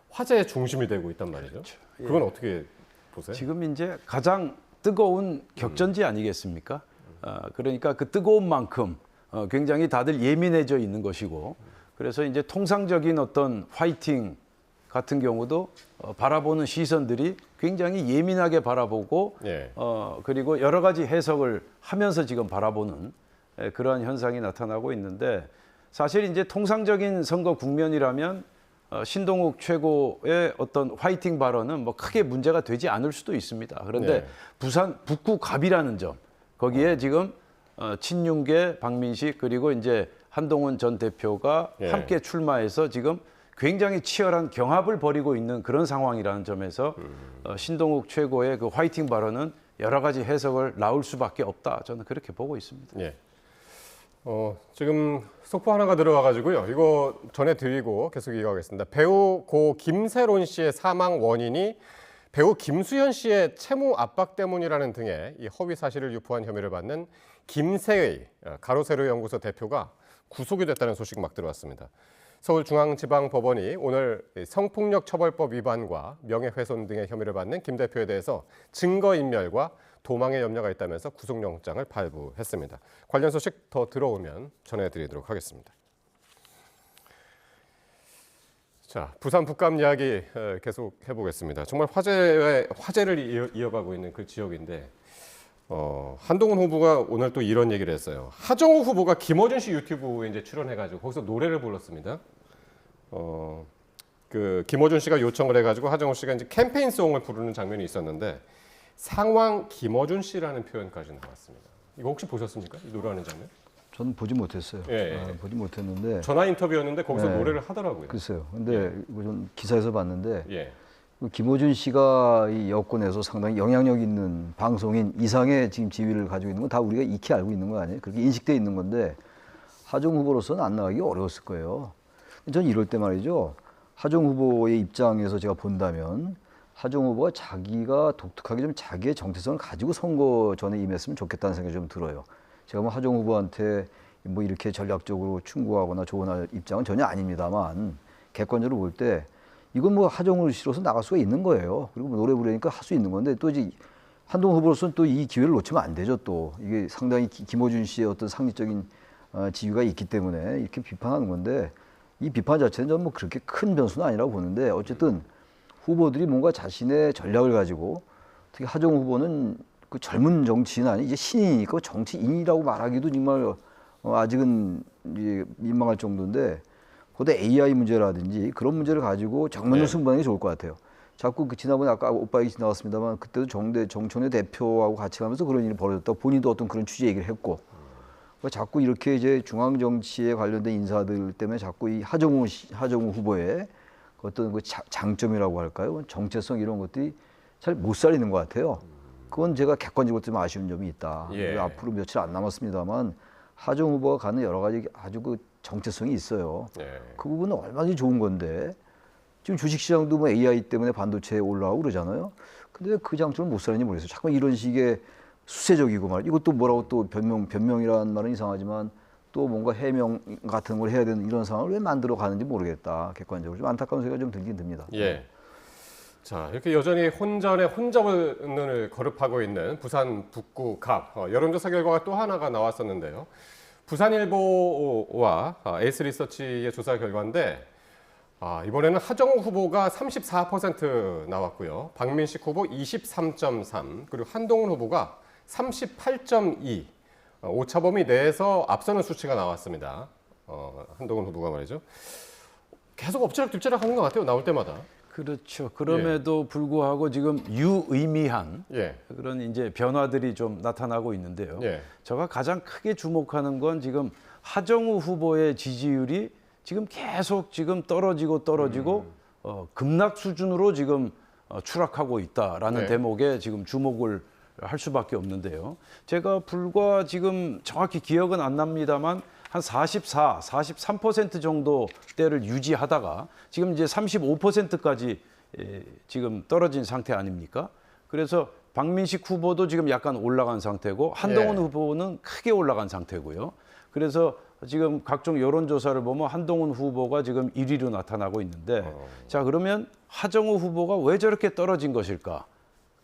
화제의 중심이 되고 있단 말이죠. 그건 어떻게 보세요? 지금 이제 가장 뜨거운 격전지 아니겠습니까? 그러니까 그 뜨거운 만큼 굉장히 다들 예민해져 있는 것이고, 그래서 이제 통상적인 어떤 화이팅 같은 경우도 바라보는 시선들이 굉장히 예민하게 바라보고 그리고 여러 가지 해석을 하면서 지금 바라보는 그러한 현상이 나타나고 있는데, 사실 이제 통상적인 선거 국면이라면 신동욱 최고의 어떤 화이팅 발언은 뭐 크게 문제가 되지 않을 수도 있습니다. 그런데 부산 북구 갑이라는 점, 거기에 지금 친윤계 박민식 그리고 이제 한동훈 전 대표가 함께 출마해서 지금 굉장히 치열한 경합을 벌이고 있는 그런 상황이라는 점에서 신동욱 최고의 그 화이팅 발언은 여러 가지 해석을 나올 수밖에 없다. 저는 그렇게 보고 있습니다. 예. 지금 속보 하나가 들어와가지고요. 이거 전해드리고 계속 이어가겠습니다. 배우 고 김세론 씨의 사망 원인이 배우 김수현 씨의 채무 압박 때문이라는 등의 이 허위 사실을 유포한 혐의를 받는 김세의 가로세로 연구소 대표가 구속이 됐다는 소식 막 들어왔습니다. 서울중앙지방법원이 오늘 성폭력 처벌법 위반과 명예훼손 등의 혐의를 받는 김 대표에 대해서 증거인멸과 도망의 염려가 있다면서 구속영장을 발부했습니다. 관련 소식 더 들어오면 전해드리도록 하겠습니다. 자, 부산 북감 이야기 계속 해보겠습니다. 정말 화제를 이어가고 있는 그 지역인데 한동훈 후보가 오늘 또 이런 얘기를 했어요. 하정우 후보가 김어준 씨 유튜브에 이제 출연해가지고 거기서 노래를 불렀습니다. 그 김어준 씨가 요청을 해가지고 하정우 씨가 이제 캠페인송을 부르는 장면이 있었는데 상황 김어준 씨라는 표현까지 나왔습니다. 이거 혹시 보셨습니까? 이 노래하는 장면? 저는 보지 못했어요. 보지 못했는데 전화 인터뷰였는데 거기서 노래를 하더라고요. 글쎄요. 근데 이거 좀 기사에서 봤는데 김어준 씨가 이 여권에서 상당히 영향력 있는 방송인 이상의 지금 지위를 가지고 있는 건 다 우리가 익히 알고 있는 거 아니에요? 그렇게 인식돼 있는 건데 하정 후보로서는 안 나가기 어려웠을 거예요. 저는 이럴 때 말이죠. 하정 후보의 입장에서 제가 본다면 하정 후보가 자기가 독특하게 좀 자기의 정체성을 가지고 선거 전에 임했으면 좋겠다는 생각이 좀 들어요. 제가 뭐 하정 후보한테 뭐 이렇게 전략적으로 충고하거나 조언할 입장은 전혀 아닙니다만 객관적으로 볼 때 이건 뭐 하정우 씨로서 나갈 수가 있는 거예요. 그리고 뭐 노래 부르니까 할 수 있는 건데 또 이제 한동훈 후보로서는 또 이 기회를 놓치면 안 되죠. 또 이게 상당히 김어준 씨의 어떤 상징적인 지위가 있기 때문에 이렇게 비판하는 건데 이 비판 자체는 저는 뭐 그렇게 큰 변수는 아니라고 보는데 어쨌든 후보들이 뭔가 자신의 전략을 가지고 특히 하정우 후보는 그 젊은 정치인 아니 이제 신인이니까 정치인이라고 말하기도 정말 아직은 이제 민망할 정도인데 거기다 AI 문제라든지 그런 문제를 가지고 정면으로 승부하는 게 좋을 것 같아요. 자꾸 그 지난번에 아까 오빠 얘기 나왔습니다만 그때도 정청래 대표하고 같이 가면서 그런 일이 벌어졌다고 본인도 어떤 그런 취지 얘기를 했고 자꾸 이렇게 이제 중앙 정치에 관련된 인사들 때문에 자꾸 이 하정우 후보의 어떤 그 장점이라고 할까요? 정체성 이런 것들이 잘 못 살리는 것 같아요. 그건 제가 객관적으로 좀 아쉬운 점이 있다. 앞으로 며칠 안 남았습니다만 하정우 후보가 가는 여러 가지 아주 그 정체성이 있어요. 그 부분은 얼마나 좋은 건데 지금 주식시장도 뭐 AI 때문에 반도체에 올라오고 그러잖아요. 근데 그 장점을 못 살리는지 모르겠어요. 자꾸 이런 식의 수세적이고 말 이것도 뭐라고 또 변명이라는 말은 이상하지만 또 뭔가 해명 같은 걸 해야 되는 이런 상황을 왜 만들어 가는지 모르겠다. 객관적으로 좀 안타까운 생각이 좀 들긴 듭니다. 자, 이렇게 여전히 혼전의 혼접을 거듭하고 있는 부산 북구 갑. 여론조사 결과가 또 하나가 나왔었는데요. 부산일보와 에이스리서치의 조사 결과인데 이번에는 하정우 후보가 34% 나왔고요. 박민식 후보 23.3, 그리고 한동훈 후보가 38.2. 오차범위 내에서 앞서는 수치가 나왔습니다. 한동훈 후보가 말이죠. 계속 엎치락뒤치락 하는 것 같아요. 나올 때마다. 그렇죠. 그럼에도 불구하고 지금 유의미한 그런 이제 변화들이 좀 나타나고 있는데요. 제가 가장 크게 주목하는 건 지금 하정우 후보의 지지율이 지금 계속 지금 떨어지고 급락 수준으로 지금 추락하고 있다라는 대목에 지금 주목을 할 수밖에 없는데요. 제가 불과 지금 정확히 기억은 안 납니다만 한 44, 43% 정도대를 유지하다가 지금 이제 35%까지 지금 떨어진 상태 아닙니까? 그래서 박민식 후보도 지금 약간 올라간 상태고 한동훈 후보는 크게 올라간 상태고요. 그래서 지금 각종 여론조사를 보면 한동훈 후보가 지금 1위로 나타나고 있는데 자, 그러면 하정우 후보가 왜 저렇게 떨어진 것일까?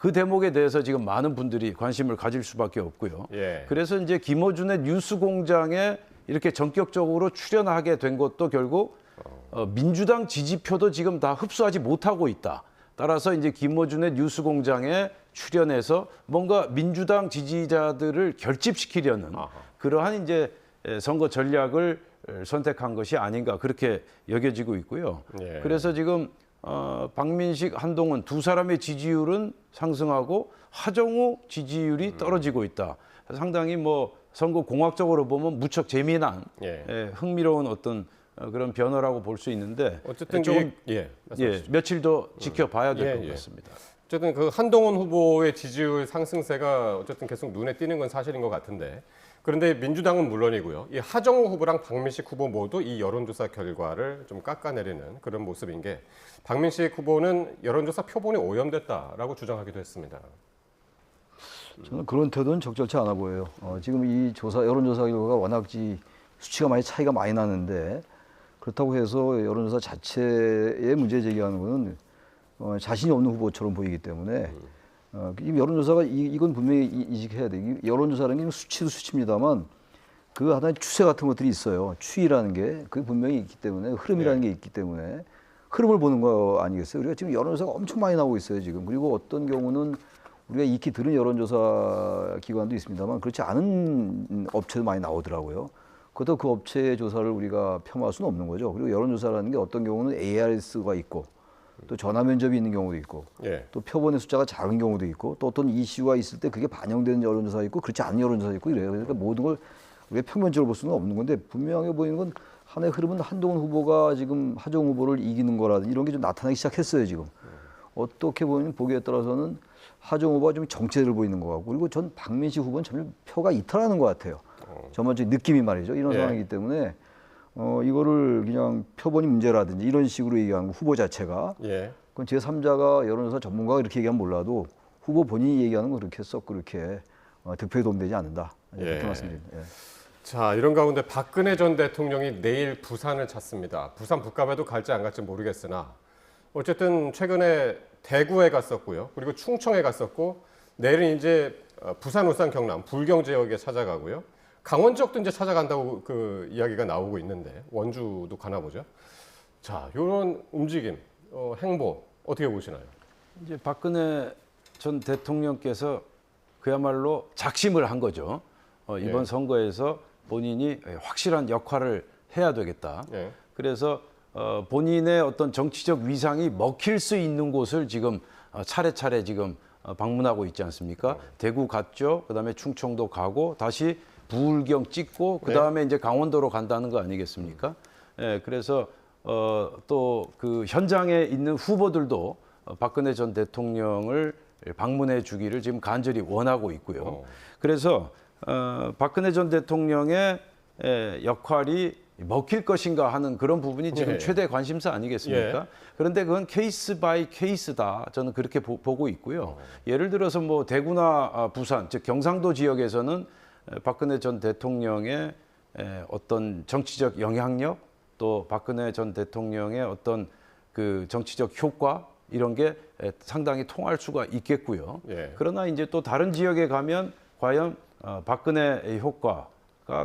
그 대목에 대해서 지금 많은 분들이 관심을 가질 수밖에 없고요. 예. 그래서 이제 김어준의 뉴스공장에 이렇게 전격적으로 출연하게 된 것도 결국 민주당 지지표도 지금 다 흡수하지 못하고 있다. 따라서 이제 김어준의 뉴스공장에 출연해서 뭔가 민주당 지지자들을 결집시키려는 그러한 이제 선거 전략을 선택한 것이 아닌가 그렇게 여겨지고 있고요. 예. 그래서 지금 박민식, 한동훈 두 사람의 지지율은 상승하고 하정우 지지율이 떨어지고 있다. 상당히 뭐 선거 공학적으로 보면 무척 재미난 흥미로운 어떤 그런 변화라고 볼 수 있는데 어쨌든 조금 말씀하시죠. 며칠 더 지켜봐야 될 것 같습니다. 어쨌든 그 한동훈 후보의 지지율 상승세가 어쨌든 계속 눈에 띄는 건 사실인 것 같은데 그런데 민주당은 물론이고요. 이 하정우 후보랑 박민식 후보 모두 이 여론조사 결과를 좀 깎아내리는 그런 모습인 게 박민식 후보는 여론조사 표본이 오염됐다라고 주장하기도 했습니다. 저는 그런 태도는 적절치 않아 보여요. 지금 이 여론조사 결과가 워낙 수치가 차이가 많이 나는데 그렇다고 해서 여론조사 자체에 문제 제기하는 것은 자신이 없는 후보처럼 보이기 때문에 이 여론조사가 이건 분명히 인식해야 돼요. 여론조사라는 게 수치도 수치입니다만 그 하나의 추세 같은 것들이 있어요. 추이라는 게 그게 분명히 있기 때문에 흐름이라는 게 있기 때문에 흐름을 보는 거 아니겠어요? 우리가 지금 여론조사가 엄청 많이 나오고 있어요. 지금. 그리고 어떤 경우는 우리가 익히 들은 여론조사 기관도 있습니다만 그렇지 않은 업체도 많이 나오더라고요. 그것도 그 업체의 조사를 우리가 폄하할 수는 없는 거죠. 그리고 여론조사라는 게 어떤 경우는 ARS가 있고 또 전화 면접이 있는 경우도 있고 또 표본의 숫자가 작은 경우도 있고 또 어떤 이슈가 있을 때 그게 반영되는 여론조사가 있고 그렇지 않은 여론조사가 있고 이래요. 그러니까 모든 걸 우리가 평면적으로 볼 수는 없는 건데 분명해 보이는 건 하나의 흐름은 한동훈 후보가 지금 하정우 후보를 이기는 거라든지 이런 게 좀 나타나기 시작했어요. 지금. 어떻게 보면 보기에 따라서는 하정우 후보가 좀 정체를 보이는 것 같고 그리고 전 박민식 후보는 점 표가 이탈하는 것 같아요. 전반적인 느낌이 말이죠. 이런 상황이기 때문에 이거를 그냥 표본이 문제라든지 이런 식으로 얘기하는 후보 자체가 그건 제3자가 여론조사 전문가가 이렇게 얘기하면 몰라도 후보 본인이 얘기하는 건 그렇게 썩 그렇게 득표에 도움되지 않는다. 그렇게 말씀드립니다. 자, 이런 가운데 박근혜 전 대통령이 내일 부산을 찾습니다. 부산 북갑에도 갈지 안 갈지 모르겠으나 어쨌든 최근에 대구에 갔었고요. 그리고 충청에 갔었고 내일은 이제 부산, 울산, 경남, 불경 지역에 찾아가고요. 강원 지역도 이제 찾아간다고 그 이야기가 나오고 있는데 원주도 가나 보죠. 자, 이런 움직임, 행보 어떻게 보시나요? 이제 박근혜 전 대통령께서 그야말로 작심을 한 거죠. 이번 선거에서 본인이 확실한 역할을 해야 되겠다. 그래서 본인의 어떤 정치적 위상이 먹힐 수 있는 곳을 지금 차례차례 지금 방문하고 있지 않습니까? 대구 갔죠. 그다음에 충청도 가고 다시 부울경 찍고 그다음에 이제 강원도로 간다는 거 아니겠습니까? 그래서 또 그 현장에 있는 후보들도 박근혜 전 대통령을 방문해 주기를 지금 간절히 원하고 있고요. 그래서 박근혜 전 대통령의 역할이 먹힐 것인가 하는 그런 부분이 지금 최대 관심사 아니겠습니까? 그런데 그건 케이스 바이 케이스다. 저는 그렇게 보고 있고요. 예를 들어서 뭐 대구나 부산, 즉 경상도 지역에서는 박근혜 전 대통령의 어떤 정치적 영향력 또 박근혜 전 대통령의 어떤 그 정치적 효과 이런 게 상당히 통할 수가 있겠고요. 그러나 이제 또 다른 지역에 가면 과연 박근혜의 효과가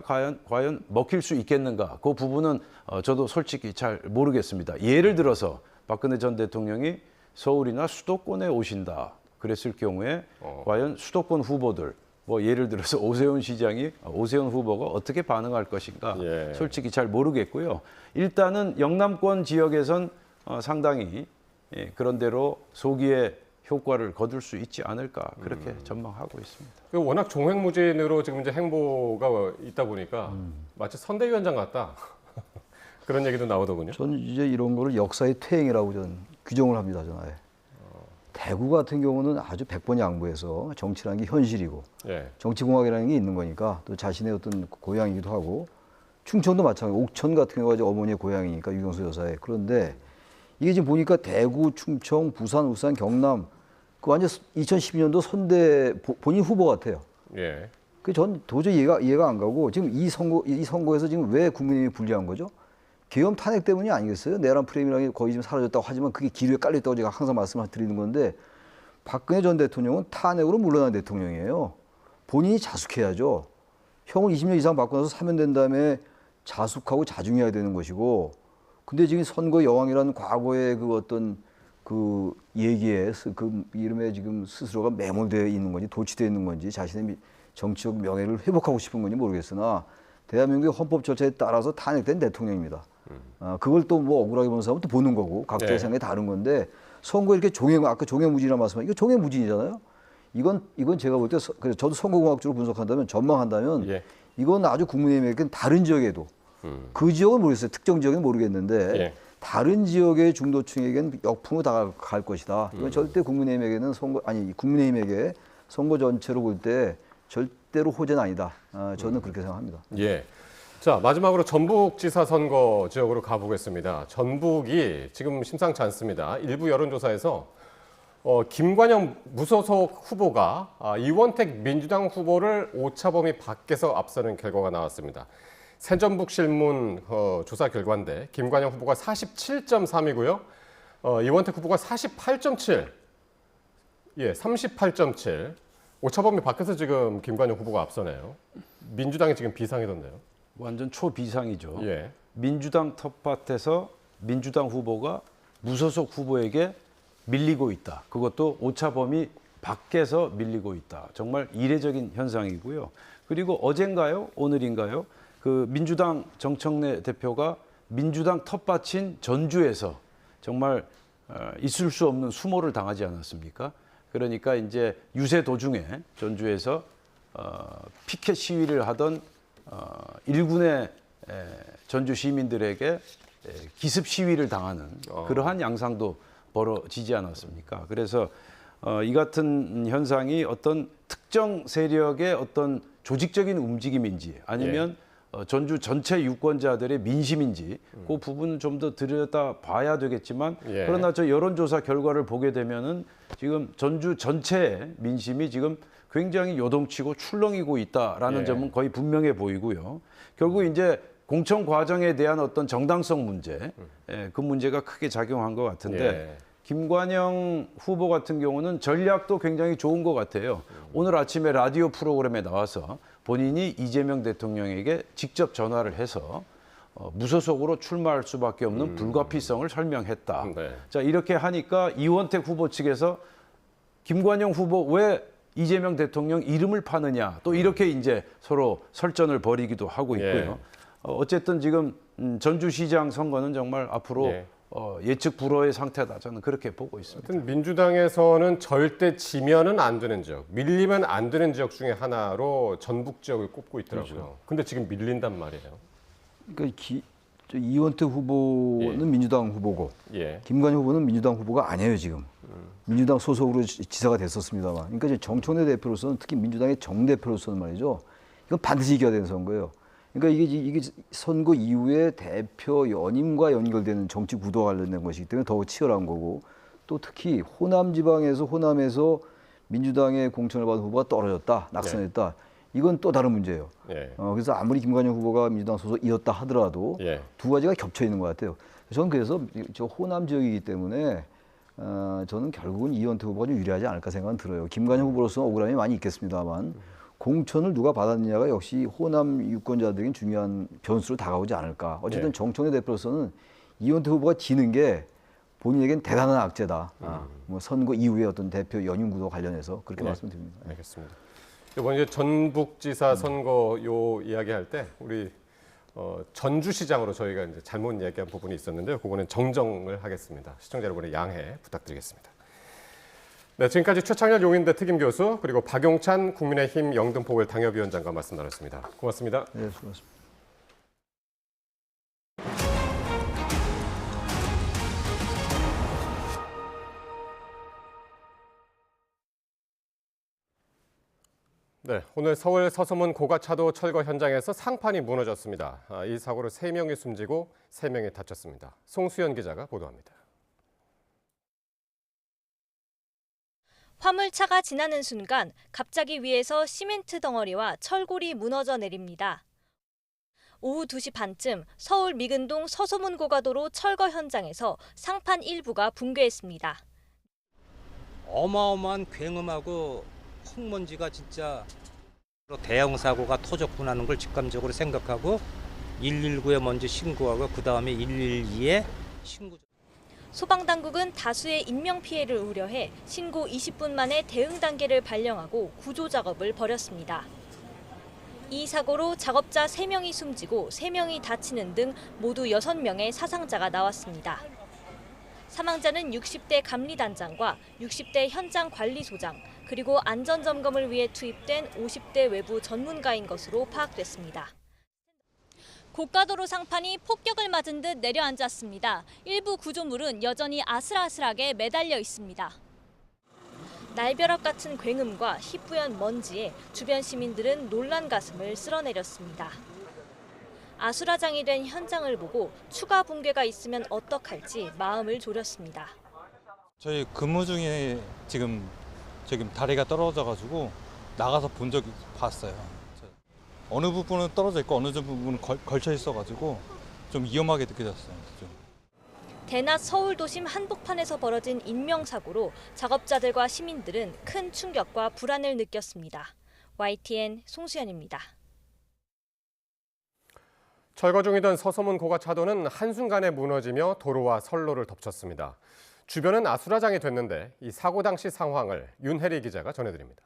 과연 먹힐 수 있겠는가? 그 부분은 저도 솔직히 잘 모르겠습니다. 예를 들어서 박근혜 전 대통령이 서울이나 수도권에 오신다 그랬을 경우에 과연 수도권 후보들 뭐 예를 들어서 오세훈 후보가 어떻게 반응할 것인가 솔직히 잘 모르겠고요. 일단은 영남권 지역에선 상당히 그런 대로 소기의 효과를 거둘 수 있지 않을까 그렇게 전망하고 있습니다. 워낙 종횡무진으로 지금 이제 행보가 있다 보니까 마치 선대위원장 같다 그런 얘기도 나오더군요. 저는 이제 이런 거를 역사의 퇴행이라고 저는 규정을 합니다. 저는 아예. 대구 같은 경우는 아주 100번 양보해서 정치라는 게 현실이고 정치공학이라는 게 있는 거니까 또 자신의 어떤 고향이기도 하고 충청도 마찬가지고 옥천 같은 경우가 어머니의 고향이니까 유경수 여사의. 그런데 이게 지금 보니까 대구, 충청, 부산, 울산, 경남 그 완전 2012년도 선대 본인 후보 같아요. 그 전 도저히 이해가 안 가고 지금 이 선거에서 지금 왜 국민의힘이 불리한 거죠? 계엄 탄핵 때문이 아니겠어요? 내란 프레임이라는 게 거의 지금 사라졌다고 하지만 그게 기류에 깔려있다고 제가 항상 말씀을 드리는 건데 박근혜 전 대통령은 탄핵으로 물러난 대통령이에요. 본인이 자숙해야죠. 형을 20년 이상 받고 나서 사면된 다음에 자숙하고 자중해야 되는 것이고, 근데 지금 선거 여왕이라는 과거의 그 어떤 그 얘기에 그 이름에 지금 스스로가 매몰되어 있는 건지 도취되어 있는 건지 자신의 정치적 명예를 회복하고 싶은 건지 모르겠으나 대한민국의 헌법 절차에 따라서 탄핵된 대통령입니다. 그걸 또 뭐 억울하게 보는 사람은 또 보는 거고 각자의 네. 생각이 다른 건데 선거 이렇게 아까 종횡무진이라 말씀하신 이거 종횡무진이잖아요. 이건 제가 볼 때 저도 선거공학적으로 분석한다면 전망한다면 이건 아주 국민의힘에게는 다른 지역에도 그 지역은 모르겠어요. 특정 지역은 모르겠는데 다른 지역의 중도층에게는 역풍으로 다가갈 것이다. 이건 절대 국민의힘에게는 국민의힘에게 선거 전체로 볼 때 절대로 호재는 아니다. 저는 그렇게 생각합니다. 예. 자, 마지막으로 전북지사 선거 지역으로 가보겠습니다. 전북이 지금 심상치 않습니다. 일부 여론조사에서 김관영 무소속 후보가 이원택 민주당 후보를 오차범위 밖에서 앞서는 결과가 나왔습니다. 새전북신문 조사 결과인데 김관영 후보가 47.3이고요. 이원택 후보가 48.7. 예, 38.7. 오차범위 밖에서 지금 김관영 후보가 앞서네요. 민주당이 지금 비상이던데요. 완전 초비상이죠. 예. 민주당 텃밭에서 민주당 후보가 무소속 후보에게 밀리고 있다. 그것도 오차범위 밖에서 밀리고 있다. 정말 이례적인 현상이고요. 그리고 어젠가요? 오늘인가요? 그 민주당 정청래 대표가 민주당 텃밭인 전주에서 정말 있을 수 없는 수모를 당하지 않았습니까? 그러니까 이제 유세 도중에 전주에서 피켓 시위를 하던 일군의 전주 시민들에게 기습 시위를 당하는 그러한 양상도 벌어지지 않았습니까? 그래서 이 같은 현상이 어떤 특정 세력의 어떤 조직적인 움직임인지 아니면 전주 전체 유권자들의 민심인지 그 부분은 좀 더 들여다봐야 되겠지만 그러나 저 여론조사 결과를 보게 되면은 지금 전주 전체의 민심이 지금 굉장히 요동치고 출렁이고 있다라는 점은 거의 분명해 보이고요. 결국 이제 공천 과정에 대한 어떤 정당성 문제, 그 문제가 크게 작용한 것 같은데 김관영 후보 같은 경우는 전략도 굉장히 좋은 것 같아요. 오늘 아침에 라디오 프로그램에 나와서 본인이 이재명 대통령에게 직접 전화를 해서 무소속으로 출마할 수밖에 없는 불가피성을 설명했다. 자, 이렇게 하니까 이원택 후보 측에서 김관영 후보 왜 이재명 대통령 이름을 파느냐 또 이렇게 이제 서로 설전을 벌이기도 하고 있고요. 어쨌든 지금 전주시장 선거는 정말 앞으로 예측 불허의 상태다. 저는 그렇게 보고 있습니다. 민주당에서는 절대 지면은 안 되는 지역, 밀리면 안 되는 지역 중에 하나로 전북 지역을 꼽고 있더라고요. 근데 지금 밀린단 말이에요. 그러니까 이원택 후보는 민주당 후보고 김관영 후보는 민주당 후보가 아니에요 지금. 민주당 소속으로 지사가 됐었습니다만. 그러니까 이제 정청래 대표로서는 특히 민주당의 정 대표로서는 말이죠. 이건 반드시 이겨야 되는 선거예요. 그러니까 이게 선거 이후에 대표 연임과 연결되는 정치 구도와 관련된 것이기 때문에 더욱 치열한 거고 또 특히 호남에서 민주당의 공천을 받은 후보가 떨어졌다, 낙선했다. 이건 또 다른 문제예요. 그래서 아무리 김관영 후보가 민주당 소속이었다 하더라도 두 가지가 겹쳐 있는 것 같아요. 저는 그래서 저 호남 지역이기 때문에 저는 결국은 이원택 후보가 좀 유리하지 않을까 생각은 들어요. 김관영 후보로서는 억울함이 많이 있겠습니다만 공천을 누가 받았느냐가 역시 호남 유권자들에겐 중요한 변수로 다가오지 않을까. 어쨌든 정청래 대표로서는 이원택 후보가 지는 게 본인에겐 대단한 악재다. 뭐 선거 이후에 어떤 대표 연임 구도 관련해서 그렇게 말씀드립니다. 알겠습니다. 이번 이제 전북지사 선거 요 이야기할 때 우리 전주시장으로 저희가 이제 잘못 얘기한 부분이 있었는데요. 그거는 정정을 하겠습니다. 시청자 여러분의 양해 부탁드리겠습니다. 네, 지금까지 최창렬 용인대 특임교수 그리고 박용찬 국민의힘 영등포을 당협위원장과 말씀 나눴습니다. 고맙습니다. 네, 수고하셨습니다. 네, 오늘 서울 서소문 고가차도 철거 현장에서 상판이 무너졌습니다. 이 사고로 3명이 숨지고 3명이 다쳤습니다. 송수연 기자가 보도합니다. 화물차가 지나는 순간 갑자기 위에서 시멘트 덩어리와 철골이 무너져 내립니다. 오후 2시 반쯤 서울 미근동 서소문 고가도로 철거 현장에서 상판 일부가 붕괴했습니다. 어마어마한 굉음하고 흙먼지가 진짜 대형 사고가 터졌구나 하는 걸 직감적으로 생각하고 119에 먼저 신고하고 그 다음에 112에 신고. 소방당국은 다수의 인명피해를 우려해 신고 20분 만에 대응 단계를 발령하고 구조 작업을 벌였습니다. 이 사고로 작업자 3명이 숨지고 3명이 다치는 등 모두 6명의 사상자가 나왔습니다. 사망자는 60대 감리단장과 60대 현장 관리소장, 그리고 안전점검을 위해 투입된 50대 외부 전문가인 것으로 파악됐습니다. 고가도로 상판이 폭격을 맞은 듯 내려앉았습니다. 일부 구조물은 여전히 아슬아슬하게 매달려 있습니다. 날벼락 같은 굉음과 희뿌연 먼지에 주변 시민들은 놀란 가슴을 쓸어내렸습니다. 아수라장이 된 현장을 보고 추가 붕괴가 있으면 어떡할지 마음을 졸였습니다. 저희 근무 중에 지금 다리가 떨어져가지고 나가서 본 적이 봤어요. 어느 부분은 떨어져 있고 어느 부분은 걸쳐 있어가지고 좀 위험하게 느껴졌어요. 좀. 대낮 서울 도심 한복판에서 벌어진 인명사고로 작업자들과 시민들은 큰 충격과 불안을 느꼈습니다. YTN 송수연입니다. 철거 중이던 서소문 고가차도는 한순간에 무너지며 도로와 선로를 덮쳤습니다. 주변은 아수라장이 됐는데 이 사고 당시 상황을 윤혜리 기자가 전해드립니다.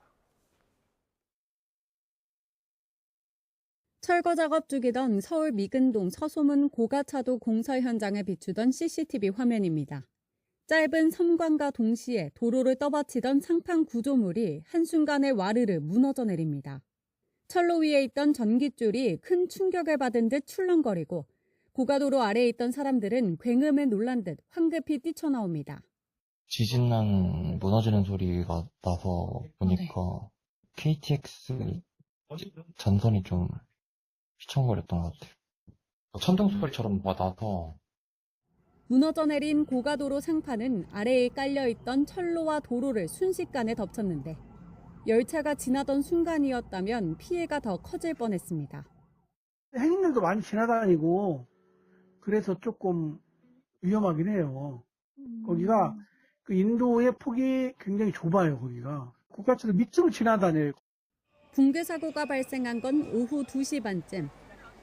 철거 작업 중이던 서울 미근동 서소문 고가차도 공사 현장에 비추던 CCTV 화면입니다. 짧은 섬광과 동시에 도로를 떠받치던 상판 구조물이 한순간에 와르르 무너져 내립니다. 철로 위에 있던 전깃줄이 큰 충격을 받은 듯 출렁거리고 고가도로 아래에 있던 사람들은 굉음에 놀란 듯 황급히 뛰쳐나옵니다. 지진난 무너지는 소리가 나서 보니까 KTX 전선이 좀 휘청거렸던 것 같아요. 천둥 소리처럼 나서. 무너져 내린 고가도로 상판은 아래에 깔려있던 철로와 도로를 순식간에 덮쳤는데 열차가 지나던 순간이었다면 피해가 더 커질 뻔했습니다. 행인들도 많이 지나다니고 그래서 조금 위험하긴 해요. 거기가 그 인도의 폭이 굉장히 좁아요. 거기가 고가차도 밑으로 지나다녀요. 붕괴 사고가 발생한 건 오후 2시 반쯤.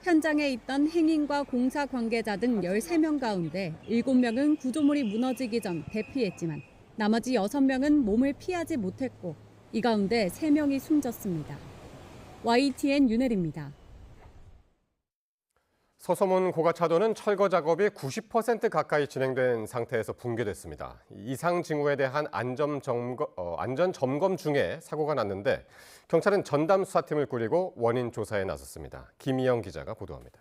현장에 있던 행인과 공사 관계자 등 13명 가운데 7명은 구조물이 무너지기 전 대피했지만 나머지 6명은 몸을 피하지 못했고 이 가운데 3명이 숨졌습니다. YTN 윤혜리입니다. 서소문 고가차도는 철거 작업이 90% 가까이 진행된 상태에서 붕괴됐습니다. 이상 징후에 대한 안전 점검 중에 사고가 났는데 경찰은 전담 수사팀을 꾸리고 원인 조사에 나섰습니다. 김희영 기자가 보도합니다.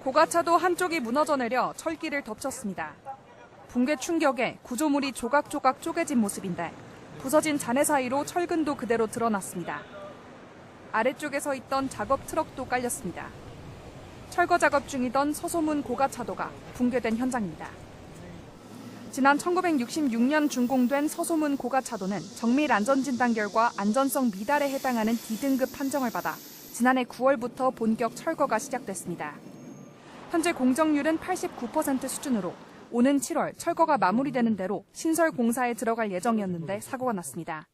고가차도 한쪽이 무너져 내려 철길을 덮쳤습니다. 붕괴 충격에 구조물이 조각조각 쪼개진 모습인데 부서진 잔해 사이로 철근도 그대로 드러났습니다. 아래쪽에 서 있던 작업 트럭도 깔렸습니다. 철거 작업 중이던 서소문 고가차도가 붕괴된 현장입니다. 지난 1966년 준공된 서소문 고가차도는 정밀 안전진단 결과 안전성 미달에 해당하는 D등급 판정을 받아 지난해 9월부터 본격 철거가 시작됐습니다. 현재 공정률은 89% 수준으로 오는 7월 철거가 마무리되는 대로 신설 공사에 들어갈 예정이었는데 사고가 났습니다.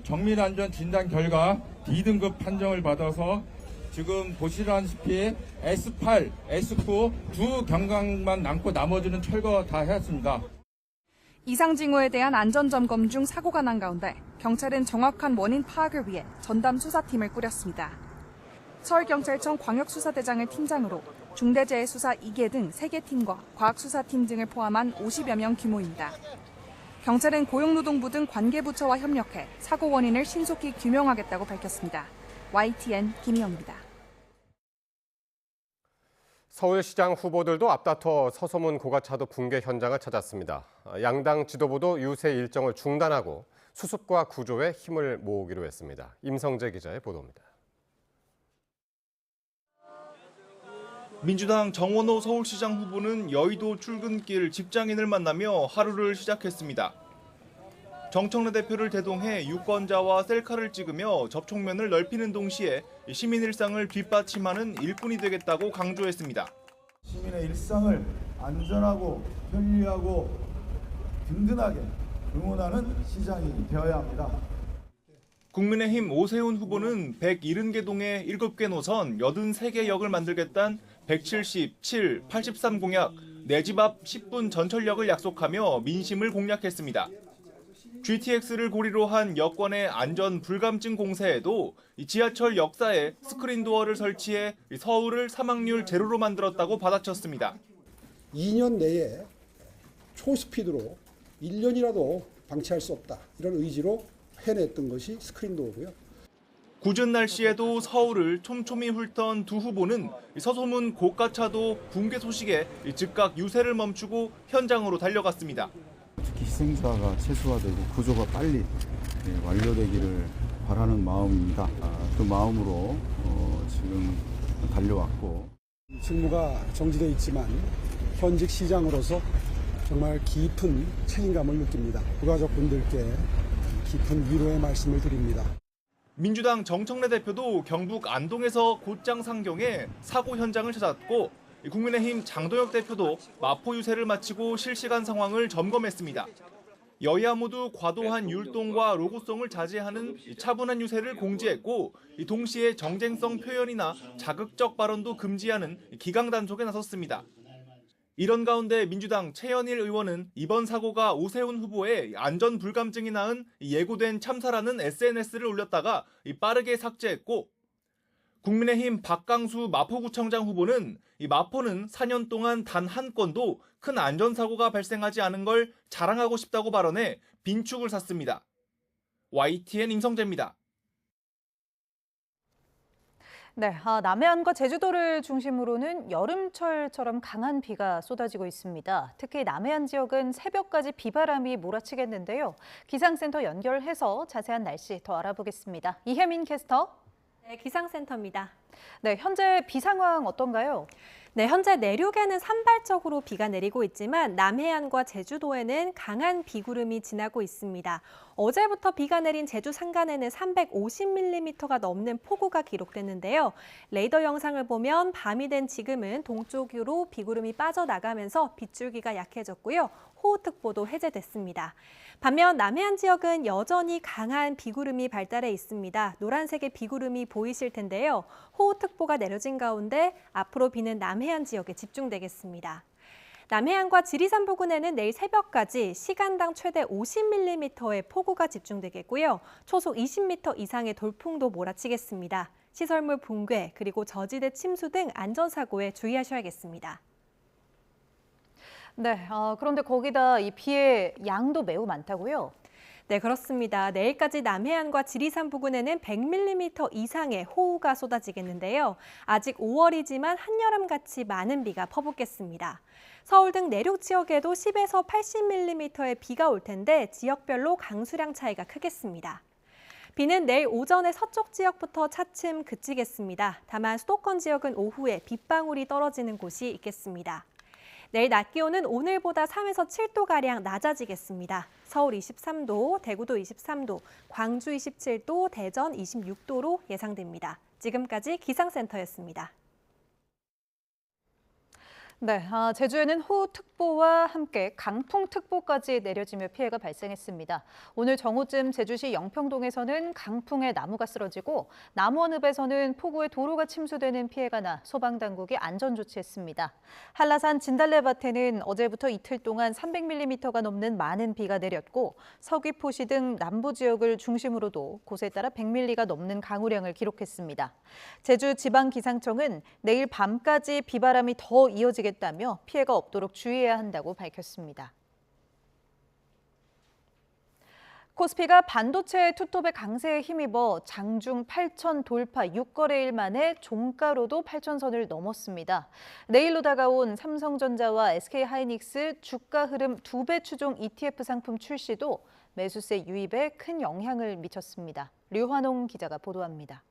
정밀 안전 진단 결과 D등급 판정을 받아서 지금 보시다시피 S8, S9 두 경강만 남고 나머지는 철거 다 했습니다. 이상 징후에 대한 안전 점검 중 사고가 난 가운데 경찰은 정확한 원인 파악을 위해 전담 수사팀을 꾸렸습니다. 서울경찰청 광역수사대장을 팀장으로 중대재해수사 2개 등 3개 팀과 과학수사팀 등을 포함한 50여 명 규모입니다. 경찰은 고용노동부 등 관계부처와 협력해 사고 원인을 신속히 규명하겠다고 밝혔습니다. YTN 김희영입니다. 서울시장 후보들도 앞다퉈 서소문 고가차도 붕괴 현장을 찾았습니다. 양당 지도부도 유세 일정을 중단하고 수습과 구조에 힘을 모으기로 했습니다. 임성재 기자의 보도입니다. 민주당 정원호 서울시장 후보는 여의도 출근길 직장인을 만나며 하루를 시작했습니다. 정청래 대표를 대동해 유권자와 셀카를 찍으며 접촉면을 넓히는 동시에 시민 일상을 뒷받침하는 일꾼이 되겠다고 강조했습니다. 시민의 일상을 안전하고 편리하고 든든하게 응원하는 시장이 되어야 합니다. 국민의힘 오세훈 후보는 170개 동의 7개 노선 83개 역을 만들겠다는 170, 7, 83 공약, 내 집 앞 10분 전철역을 약속하며 민심을 공략했습니다. GTX를 고리로 한 여권의 안전 불감증 공세에도 지하철 역사에 스크린 도어를 설치해 서울을 사망률 제로로 만들었다고 받아쳤습니다. 2년 내에 초스피드로 1년이라도 방치할 수 없다. 이런 의지로 해냈던 것이 스크린도어고요. 궂은 날씨에도 서울을 촘촘히 훑던 두 후보는 서소문 고가차도 붕괴 소식에 즉각 유세를 멈추고 현장으로 달려갔습니다. 특히 희생자가 최소화되고 구조가 빨리 완료되기를 바라는 마음입니다. 그 마음으로 지금 달려왔고 직무가 정지되어 있지만 현직 시장으로서 정말 깊은 책임감을 느낍니다. 유가족분들께 깊은 위로의 말씀을 드립니다. 민주당 정청래 대표도 경북 안동에서 곧장 상경해 사고 현장을 찾았고 국민의힘 장도혁 대표도 마포 유세를 마치고 실시간 상황을 점검했습니다. 여야 모두 과도한 율동과 로고송을 자제하는 차분한 유세를 공지했고 동시에 정쟁성 표현이나 자극적 발언도 금지하는 기강 단속에 나섰습니다. 이런 가운데 민주당 최현일 의원은 이번 사고가 오세훈 후보의 안전 불감증이 낳은 예고된 참사라는 SNS를 올렸다가 빠르게 삭제했고 국민의힘 박강수 마포구청장 후보는 마포는 4년 동안 단 한 건도 큰 안전사고가 발생하지 않은 걸 자랑하고 싶다고 발언해 빈축을 샀습니다. YTN 임성재입니다. 네, 남해안과 제주도를 중심으로는 여름철처럼 강한 비가 쏟아지고 있습니다. 특히 남해안 지역은 새벽까지 비바람이 몰아치겠는데요. 기상센터 연결해서 자세한 날씨 더 알아보겠습니다. 이혜민 캐스터. 네, 기상센터입니다. 네, 현재 비 상황 어떤가요? 네, 현재 내륙에는 산발적으로 비가 내리고 있지만 남해안과 제주도에는 강한 비구름이 지나고 있습니다. 어제부터 비가 내린 제주 산간에는 350mm가 넘는 폭우가 기록됐는데요. 레이더 영상을 보면 밤이 된 지금은 동쪽으로 비구름이 빠져나가면서 빗줄기가 약해졌고요. 호우특보도 해제됐습니다. 반면 남해안 지역은 여전히 강한 비구름이 발달해 있습니다. 노란색의 비구름이 보이실 텐데요. 호우특보가 내려진 가운데 앞으로 비는 남해안 지역에 집중되겠습니다. 남해안과 지리산 부근에는 내일 새벽까지 시간당 최대 50mm의 폭우가 집중되겠고요. 초속 20m 이상의 돌풍도 몰아치겠습니다. 시설물 붕괴 그리고 저지대 침수 등 안전사고에 주의하셔야겠습니다. 네, 그런데 거기다 이 비의 양도 매우 많다고요? 네, 그렇습니다. 내일까지 남해안과 지리산 부근에는 100mm 이상의 호우가 쏟아지겠는데요. 아직 5월이지만 한여름같이 많은 비가 퍼붓겠습니다. 서울 등 내륙 지역에도 10에서 80mm의 비가 올 텐데 지역별로 강수량 차이가 크겠습니다. 비는 내일 오전에 서쪽 지역부터 차츰 그치겠습니다. 다만 수도권 지역은 오후에 빗방울이 떨어지는 곳이 있겠습니다. 내일 낮 기온은 오늘보다 3에서 7도가량 낮아지겠습니다. 서울 23도, 대구도 23도, 광주 27도, 대전 26도로 예상됩니다. 지금까지 기상센터였습니다. 네, 제주에는 호우특보와 함께 강풍특보까지 내려지며 피해가 발생했습니다. 오늘 정오쯤 제주시 영평동에서는 강풍에 나무가 쓰러지고 남원읍에서는 폭우에 도로가 침수되는 피해가 나 소방당국이 안전조치했습니다. 한라산 진달래밭에는 어제부터 이틀 동안 300mm가 넘는 많은 비가 내렸고 서귀포시 등 남부 지역을 중심으로도 곳에 따라 100mm가 넘는 강우량을 기록했습니다. 제주지방기상청은 내일 밤까지 비바람이 더 이어지겠다며 피해가 없도록 주의해야 한다고 밝혔습니다. 코스피가 반도체 투톱의 강세에 힘입어 장중 8천 돌파 6거래일 만에 종가로도 8천선을 넘었습니다. 내일로 다가온 삼성전자와 SK하이닉스 주가 흐름 2배 추종 ETF 상품 출시도 매수세 유입에 큰 영향을 미쳤습니다. 류환홍 기자가 보도합니다.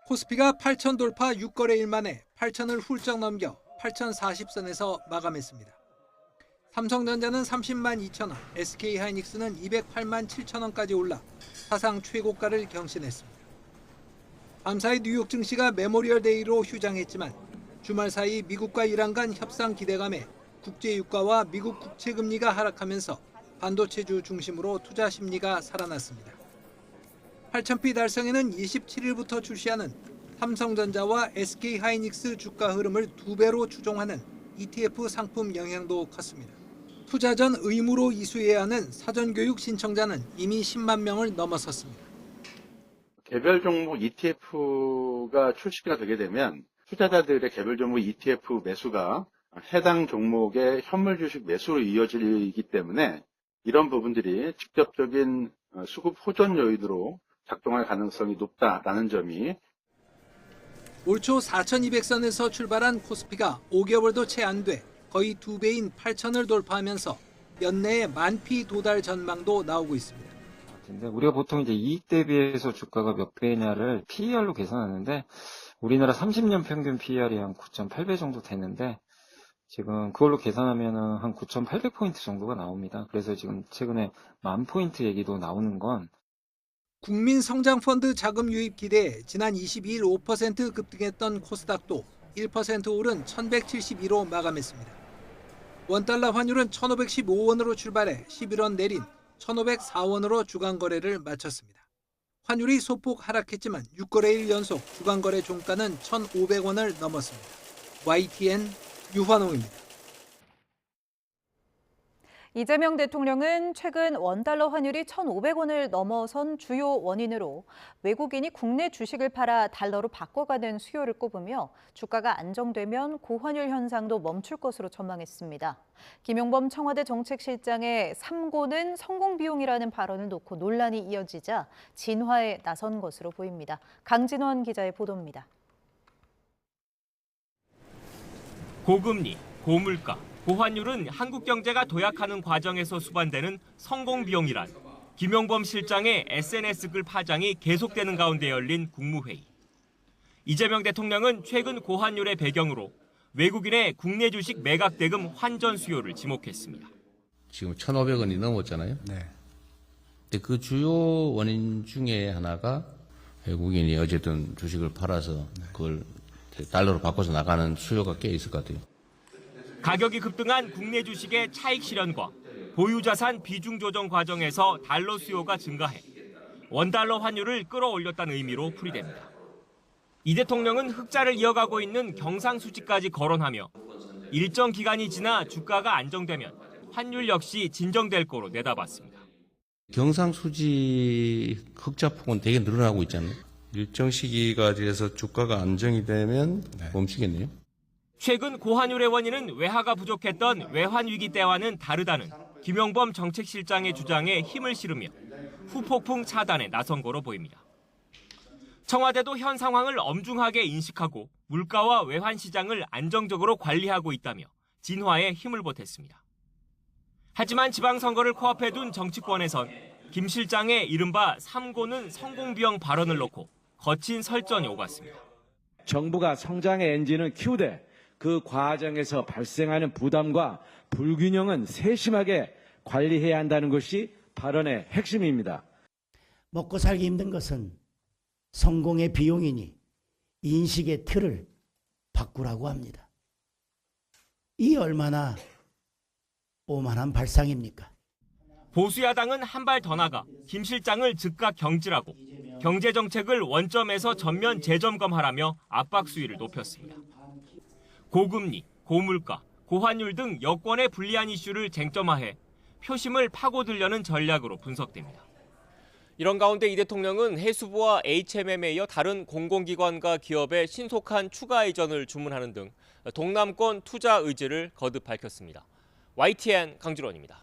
코스피가 8천 돌파 6거래일 만에 8천을 훌쩍 넘겨 8,040선에서 마감했습니다. 삼성전자는 30만 2천 원, SK하이닉스는 208만 7천 원까지 올라 사상 최고가를 경신했습니다. 밤사이 뉴욕 증시가 메모리얼 데이로 휴장했지만 주말 사이 미국과 이란 간 협상 기대감에 국제 유가와 미국 국채 금리가 하락하면서 반도체주 중심으로 투자 심리가 살아났습니다. 8,000피 달성에는 27일부터 출시하는 삼성전자와 SK하이닉스 주가 흐름을 2배로 추종하는 ETF 상품 영향도 컸습니다. 투자 전 의무로 이수해야 하는 사전교육 신청자는 이미 10만 명을 넘어섰습니다. 개별 종목 ETF가 출시가 되게 되면 투자자들의 개별 종목 ETF 매수가 해당 종목의 현물 주식 매수로 이어지기 때문에 이런 부분들이 직접적인 수급 호전 요인으로 작동할 가능성이 높다라는 점이 올 초 4,200선에서 출발한 코스피가 5개월도 채 안 돼 거의 2배인 8,000을 돌파하면서 연내에 만피 도달 전망도 나오고 있습니다. 우리가 보통 이제 이익 대비해서 주가가 몇 배냐를 PER로 계산하는데 우리나라 30년 평균 PER이 한 9.8배 정도 되는데 지금 그걸로 계산하면 한 9,800포인트 정도가 나옵니다. 그래서 지금 최근에 10,000포인트 얘기도 나오는 건 국민성장펀드 자금 유입 기대에 지난 22일 5% 급등했던 코스닥도 1% 오른 1,171로 마감했습니다. 원달러 환율은 1,515원으로 출발해 11원 내린 1,504원으로 주간 거래를 마쳤습니다. 환율이 소폭 하락했지만 6거래일 연속 주간 거래 종가는 1,500원을 넘었습니다. YTN 유환홍입니다. 이재명 대통령은 최근 원달러 환율이 1,500원을 넘어선 주요 원인으로 외국인이 국내 주식을 팔아 달러로 바꿔가는 수요를 꼽으며 주가가 안정되면 고환율 현상도 멈출 것으로 전망했습니다. 김용범 청와대 정책실장의 3고는 성공 비용이라는 발언을 놓고 논란이 이어지자 진화에 나선 것으로 보입니다. 강진원 기자의 보도입니다. 고금리, 고물가, 고환율은 한국 경제가 도약하는 과정에서 수반되는 성공 비용이란 김용범 실장의 SNS 글 파장이 계속되는 가운데 열린 국무회의. 이재명 대통령은 최근 고환율의 배경으로 외국인의 국내 주식 매각 대금 환전 수요를 지목했습니다. 지금 1,500원이 넘었잖아요. 네. 근데 그 주요 원인 중에 하나가 외국인이 어쨌든 주식을 팔아서 그걸 달러로 바꿔서 나가는 수요가 꽤 있을 것 같아요. 가격이 급등한 국내 주식의 차익 실현과 보유자산 비중 조정 과정에서 달러 수요가 증가해 원달러 환율을 끌어올렸다는 의미로 풀이됩니다. 이 대통령은 흑자를 이어가고 있는 경상수지까지 거론하며 일정 기간이 지나 주가가 안정되면 환율 역시 진정될 거로 내다봤습니다. 경상수지 흑자폭은 되게 늘어나고 있잖아요. 일정 시기가 돼서 주가가 안정이 되면 멈추겠네요. 최근 고환율의 원인은 외화가 부족했던 외환위기 때와는 다르다는 김용범 정책실장의 주장에 힘을 실으며 후폭풍 차단에 나선 거로 보입니다. 청와대도 현 상황을 엄중하게 인식하고 물가와 외환 시장을 안정적으로 관리하고 있다며 진화에 힘을 보탰습니다. 하지만 지방선거를 코앞에 둔 정치권에선 김 실장의 이른바 3고는 성공비용 발언을 놓고 거친 설전이 오갔습니다. 정부가 성장의 엔진을 키우되 그 과정에서 발생하는 부담과 불균형은 세심하게 관리해야 한다는 것이 발언의 핵심입니다. 먹고 살기 힘든 것은 성공의 비용이니 인식의 틀을 바꾸라고 합니다. 이 얼마나 오만한 발상입니까? 보수야당은 한 발 더 나가 김 실장을 즉각 경질하고 경제정책을 원점에서 전면 재점검하라며 압박 수위를 높였습니다. 고금리, 고물가, 고환율 등 여권에 불리한 이슈를 쟁점화해 표심을 파고들려는 전략으로 분석됩니다. 이런 가운데 이 대통령은 해수부와 HMM에 이어 다른 공공기관과 기업의 신속한 추가 이전을 주문하는 등 동남권 투자 의지를 거듭 밝혔습니다. YTN 강준원입니다.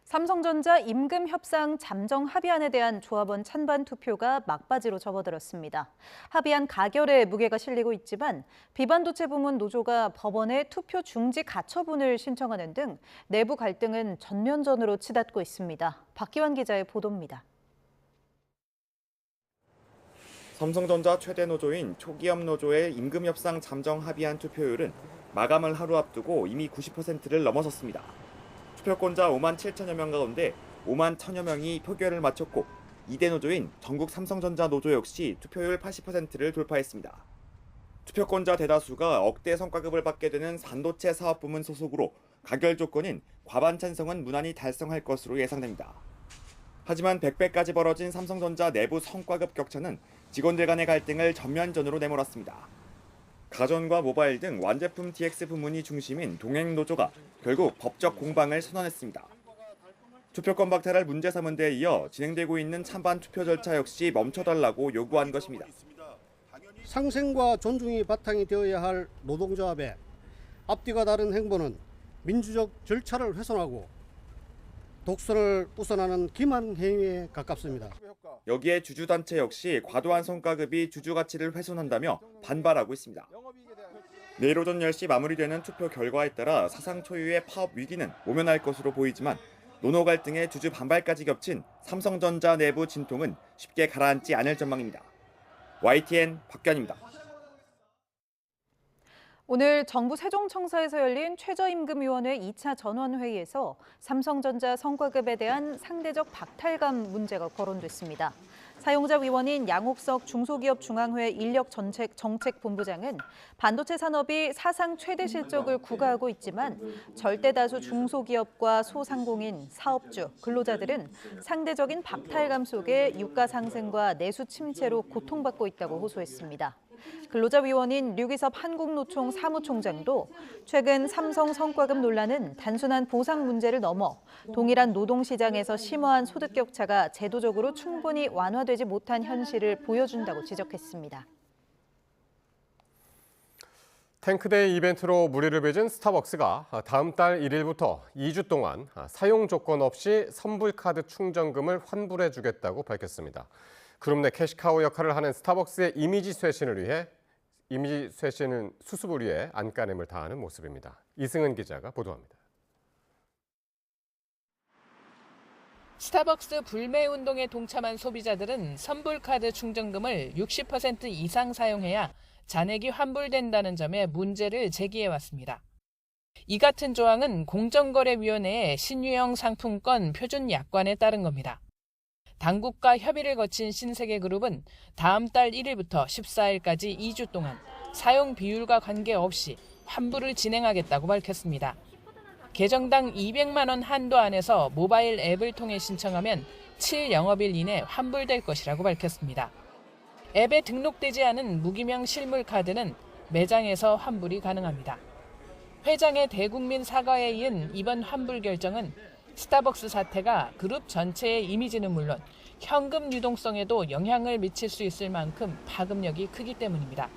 삼성전자 임금 협상 잠정 합의안에 대한 조합원 찬반 투표가 막바지로 접어들었습니다. 합의안 가결에 무게가 실리고 있지만 비반도체 부문 노조가 법원에 투표 중지 가처분을 신청하는 등 내부 갈등은 전면전으로 치닫고 있습니다. 박기환 기자의 보도입니다. 삼성전자 최대 노조인 초기업 노조의 임금 협상 잠정 합의안 투표율은 마감을 하루 앞두고 이미 90%를 넘어섰습니다. 투표권자 5만 7천여 명 가운데 5만 1천여 명이 표결을 마쳤고 2대 노조인 전국 삼성전자 노조 역시 투표율 80%를 돌파했습니다. 투표권자 대다수가 억대 성과급을 받게 되는 반도체 사업 부문 소속으로 가결 조건인 과반 찬성은 무난히 달성할 것으로 예상됩니다. 하지만 100배까지 벌어진 삼성전자 내부 성과급 격차는 직원들 간의 갈등을 전면전으로 내몰았습니다. 가전과 모바일 등 완제품 DX 부문이 중심인 동행노조가 결국 법적 공방을 선언했습니다. 투표권 박탈을 문제 삼은 데 이어 진행되고 있는 찬반 투표 절차 역시 멈춰달라고 요구한 것입니다. 상생과 존중이 바탕이 되어야 할 노동조합의 앞뒤가 다른 행보는 민주적 절차를 훼손하고 독선을 우선하는 기만 행위에 가깝습니다. 여기에 주주단체 역시 과도한 성과급이 주주 가치를 훼손한다며 반발하고 있습니다. 내일 오전 10시 마무리되는 투표 결과에 따라 사상 초유의 파업 위기는 모면할 것으로 보이지만 노노 갈등에 주주 반발까지 겹친 삼성전자 내부 진통은 쉽게 가라앉지 않을 전망입니다. YTN 박견입니다. 오늘 정부 세종청사에서 열린 최저임금위원회 2차 전원회의에서 삼성전자 성과급에 대한 상대적 박탈감 문제가 거론됐습니다. 사용자 위원인 양옥석 중소기업중앙회 인력정책본부장은 반도체 산업이 사상 최대 실적을 구가하고 있지만 절대 다수 중소기업과 소상공인, 사업주, 근로자들은 상대적인 박탈감 속에 유가 상승과 내수 침체로 고통받고 있다고 호소했습니다. 근로자위원인 류기섭 한국노총 사무총장도 최근 삼성 성과급 논란은 단순한 보상 문제를 넘어 동일한 노동시장에서 심화한 소득 격차가 제도적으로 충분히 완화되지 못한 현실을 보여준다고 지적했습니다. 탱크데이 이벤트로 무리를 빚은 스타벅스가 다음 달 1일부터 2주 동안 사용 조건 없이 선불카드 충전금을 환불해주겠다고 밝혔습니다. 그룹 내 캐시카우 역할을 하는 스타벅스의 이미지 쇄신을 수습을 위해 안간힘을 다하는 모습입니다. 이승은 기자가 보도합니다. 스타벅스 불매 운동에 동참한 소비자들은 선불카드 충전금을 60% 이상 사용해야 잔액이 환불된다는 점에 문제를 제기해왔습니다. 이 같은 조항은 공정거래위원회의 신유형 상품권 표준 약관에 따른 겁니다. 당국과 협의를 거친 신세계그룹은 다음 달 1일부터 14일까지 2주 동안 사용 비율과 관계없이 환불을 진행하겠다고 밝혔습니다. 계정당 200만 원 한도 안에서 모바일 앱을 통해 신청하면 7영업일 이내 환불될 것이라고 밝혔습니다. 앱에 등록되지 않은 무기명 실물 카드는 매장에서 환불이 가능합니다. 회장의 대국민 사과에 이은 이번 환불 결정은 스타벅스 사태가 그룹 전체의 이미지는 물론 현금 유동성에도 영향을 미칠 수 있을 만큼 파급력이 크기 때문입니다.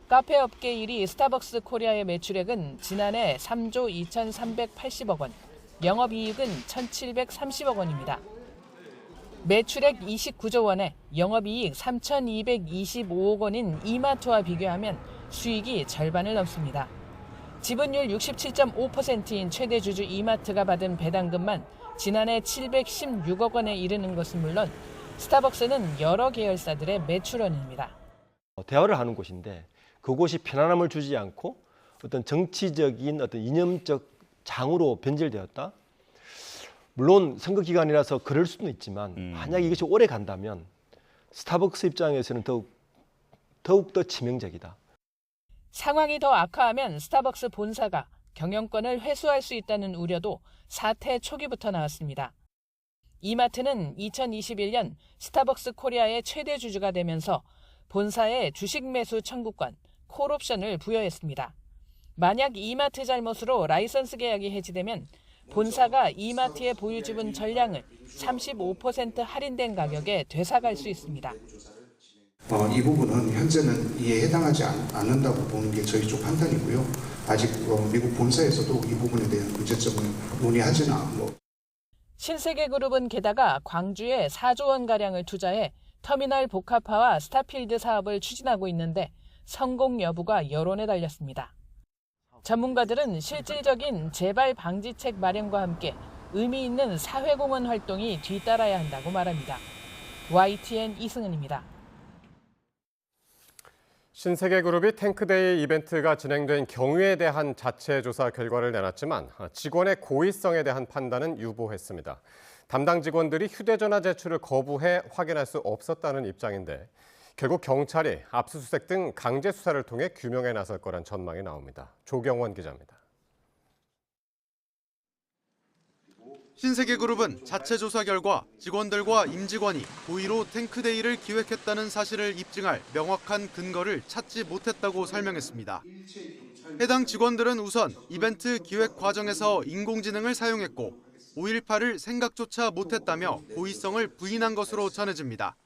카페 업계 1위 스타벅스 코리아의 매출액은 지난해 3조 2,380억 원, 영업이익은 1,730억 원입니다. 매출액 29조 원에 영업이익 3,225억 원인 이마트와 비교하면 수익이 절반을 넘습니다. 지분율 67.5%인 최대 주주 이마트가 받은 배당금만 지난해 716억 원에 이르는 것은 물론 스타벅스는 여러 계열사들의 매출원입니다. 대화를 하는 곳인데 그곳이 편안함을 주지 않고 어떤 정치적인 어떤 이념적 장으로 변질되었다. 물론 선거 기간이라서 그럴 수는 있지만 만약 이것이 오래 간다면 스타벅스 입장에서는 더욱 더 치명적이다. 상황이 더 악화하면 스타벅스 본사가 경영권을 회수할 수 있다는 우려도 사태 초기부터 나왔습니다. 이마트는 2021년 스타벅스 코리아의 최대 주주가 되면서 본사에 주식 매수 청구권, 콜옵션을 부여했습니다. 만약 이마트 잘못으로 라이선스 계약이 해지되면 본사가 이마트의 보유 지분 전량을 35% 할인된 가격에 되사갈 수 있습니다. 이 부분은 현재는 이에 해당하지 않는다고 보는 게 저희 쪽 판단이고요. 아직 미국 본사에서도 이 부분에 대한 문제점을 논의하지는 않고. 신세계그룹은 게다가 광주에 4조 원가량을 투자해 터미널 복합화와 스타필드 사업을 추진하고 있는데 성공 여부가 여론에 달렸습니다. 전문가들은 실질적인 재발 방지책 마련과 함께 의미 있는 사회공헌 활동이 뒤따라야 한다고 말합니다. YTN 이승은입니다. 신세계그룹이 탱크데이 이벤트가 진행된 경위에 대한 자체 조사 결과를 내놨지만 직원의 고의성에 대한 판단은 유보했습니다. 담당 직원들이 휴대전화 제출을 거부해 확인할 수 없었다는 입장인데 결국 경찰이 압수수색 등 강제 수사를 통해 규명에 나설 거란 전망이 나옵니다. 조경원 기자입니다. 신세계그룹은 자체 조사 결과 직원들과 임직원이 고의로 탱크데이를 기획했다는 사실을 입증할 명확한 근거를 찾지 못했다고 설명했습니다. 해당 직원들은 우선 이벤트 기획 과정에서 인공지능을 사용했고 5.18을 생각조차 못했다며 고의성을 부인한 것으로 전해집니다.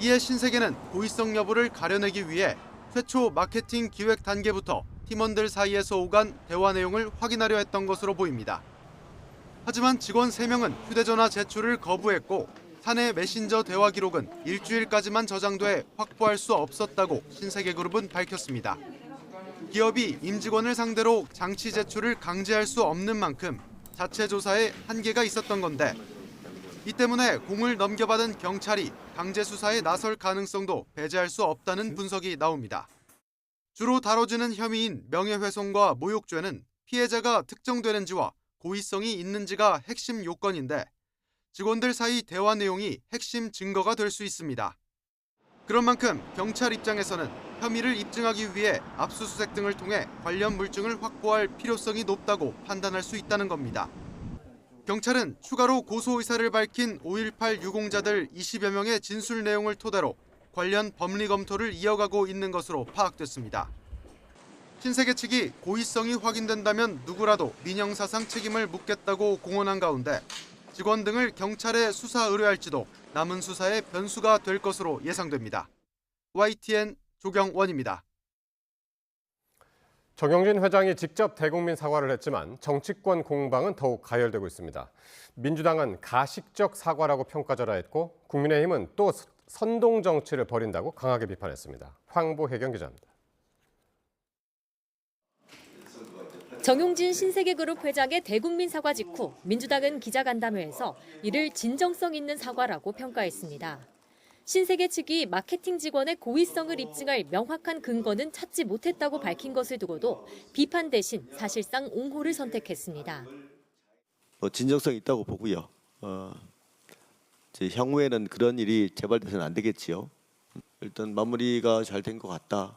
이에 신세계는 고의성 여부를 가려내기 위해 최초 마케팅 기획 단계부터 팀원들 사이에서 오간 대화 내용을 확인하려 했던 것으로 보입니다. 하지만 직원 3명은 휴대전화 제출을 거부했고 사내 메신저 대화 기록은 일주일까지만 저장돼 확보할 수 없었다고 신세계그룹은 밝혔습니다. 기업이 임직원을 상대로 장치 제출을 강제할 수 없는 만큼 자체 조사에 한계가 있었던 건데 이 때문에 공을 넘겨받은 경찰이 강제 수사에 나설 가능성도 배제할 수 없다는 분석이 나옵니다. 주로 다뤄지는 혐의인 명예훼손과 모욕죄는 피해자가 특정되는지와 고의성이 있는지가 핵심 요건인데 직원들 사이 대화 내용이 핵심 증거가 될 수 있습니다. 그런 만큼 경찰 입장에서는 혐의를 입증하기 위해 압수수색 등을 통해 관련 물증을 확보할 필요성이 높다고 판단할 수 있다는 겁니다. 경찰은 추가로 고소 의사를 밝힌 5.18 유공자들 20여 명의 진술 내용을 토대로 관련 법리 검토를 이어가고 있는 것으로 파악됐습니다. 신세계 측이 고의성이 확인된다면 누구라도 민형사상 책임을 묻겠다고 공언한 가운데 직원 등을 경찰에 수사 의뢰할지도 남은 수사의 변수가 될 것으로 예상됩니다. YTN 조경원입니다. 정영진 회장이 직접 대국민 사과를 했지만 정치권 공방은 더욱 가열되고 있습니다. 민주당은 가식적 사과라고 평가절하했고 국민의힘은 또 선동 정치를 벌인다고 강하게 비판했습니다. 황보혜경 기자입니다. 정용진 신세계그룹 회장의 대국민 사과 직후 민주당은 기자간담회에서 이를 진정성 있는 사과라고 평가했습니다. 신세계 측이 마케팅 직원의 고의성을 입증할 명확한 근거는 찾지 못했다고 밝힌 것을 두고도 비판 대신 사실상 옹호를 선택했습니다. 진정성이 있다고 보고요. 향후에는 그런 일이 재발돼서는 안 되겠지요. 일단 마무리가 잘 된 것 같다.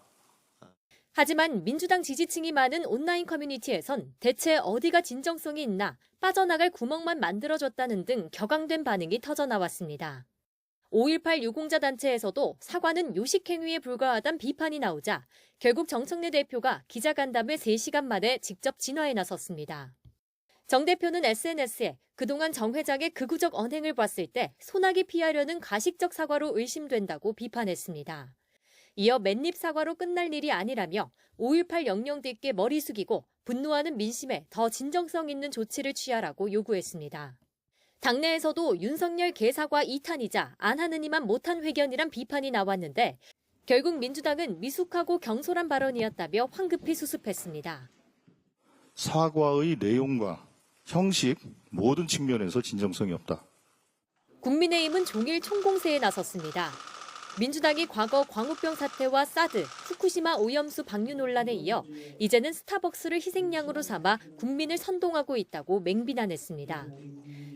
하지만 민주당 지지층이 많은 온라인 커뮤니티에선 대체 어디가 진정성이 있나 빠져나갈 구멍만 만들어줬다는 등 격앙된 반응이 터져나왔습니다. 5.18 유공자 단체에서도 사과는 요식행위에 불과하다는 비판이 나오자 결국 정청래 대표가 기자간담회 3시간 만에 직접 진화에 나섰습니다. 정 대표는 SNS에 그동안 정 회장의 극우적 언행을 봤을 때 소나기 피하려는 가식적 사과로 의심된다고 비판했습니다. 이어 맨입 사과로 끝날 일이 아니라며 5.18 영령들께 머리 숙이고 분노하는 민심에 더 진정성 있는 조치를 취하라고 요구했습니다. 당내에서도 윤석열 개사과 2탄이자 안 하느니만 못한 회견이란 비판이 나왔는데 결국 민주당은 미숙하고 경솔한 발언이었다며 황급히 수습했습니다. 사과의 내용과 형식 모든 측면에서 진정성이 없다. 국민의힘은 종일 총공세에 나섰습니다. 민주당이 과거 광우병 사태와 사드, 후쿠시마 오염수 방류 논란에 이어 이제는 스타벅스를 희생양으로 삼아 국민을 선동하고 있다고 맹비난했습니다.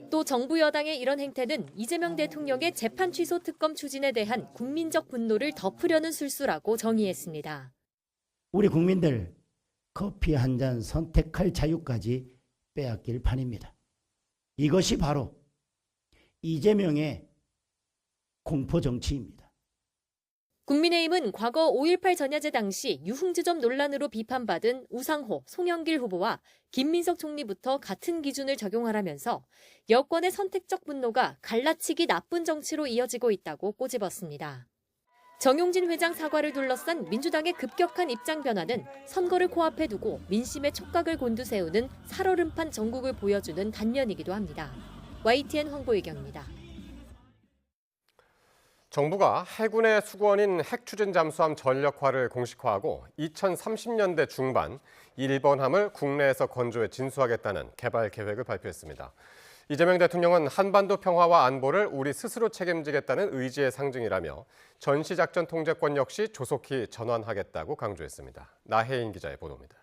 또 정부 여당의 이런 행태는 이재명 대통령의 재판 취소 특검 추진에 대한 국민적 분노를 덮으려는 술수라고 정의했습니다. 우리 국민들 커피 한 잔 선택할 자유까지 빼앗길 판입니다. 이것이 바로 이재명의 공포 정치입니다. 국민의힘은 과거 5.18 전야제 당시 유흥주점 논란으로 비판받은 우상호, 송영길 후보와 김민석 총리부터 같은 기준을 적용하라면서 여권의 선택적 분노가 갈라치기 나쁜 정치로 이어지고 있다고 꼬집었습니다. 정용진 회장 사과를 둘러싼 민주당의 급격한 입장 변화는 선거를 코앞에 두고 민심의 촉각을 곤두세우는 살얼음판 전국을 보여주는 단면이기도 합니다. YTN 황보혜경입니다. 정부가 해군의 수건인 핵추진 잠수함 전력화를 공식화하고 2030년대 중반 일본함을 국내에서 건조해 진수하겠다는 개발 계획을 발표했습니다. 이재명 대통령은 한반도 평화와 안보를 우리 스스로 책임지겠다는 의지의 상징이라며 전시작전 통제권 역시 조속히 전환하겠다고 강조했습니다. 나혜인 기자의 보도입니다.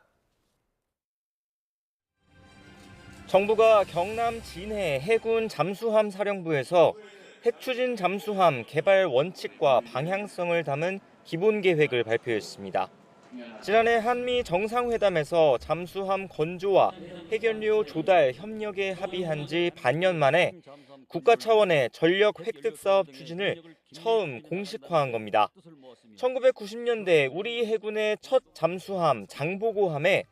정부가 경남 진해 해군 잠수함 사령부에서 핵추진 잠수함 개발 원칙과 방향성을 담은 기본 계획을 발표했습니다. 지난해 한미 정상회담에서 잠수함 건조와 핵연료 조달 협력에 합의한 지 반년 만에 국가 차원의 전력 획득 사업 추진을 처음 공식화한 겁니다. 1990년대 우리 해군의 첫 잠수함 장보고함에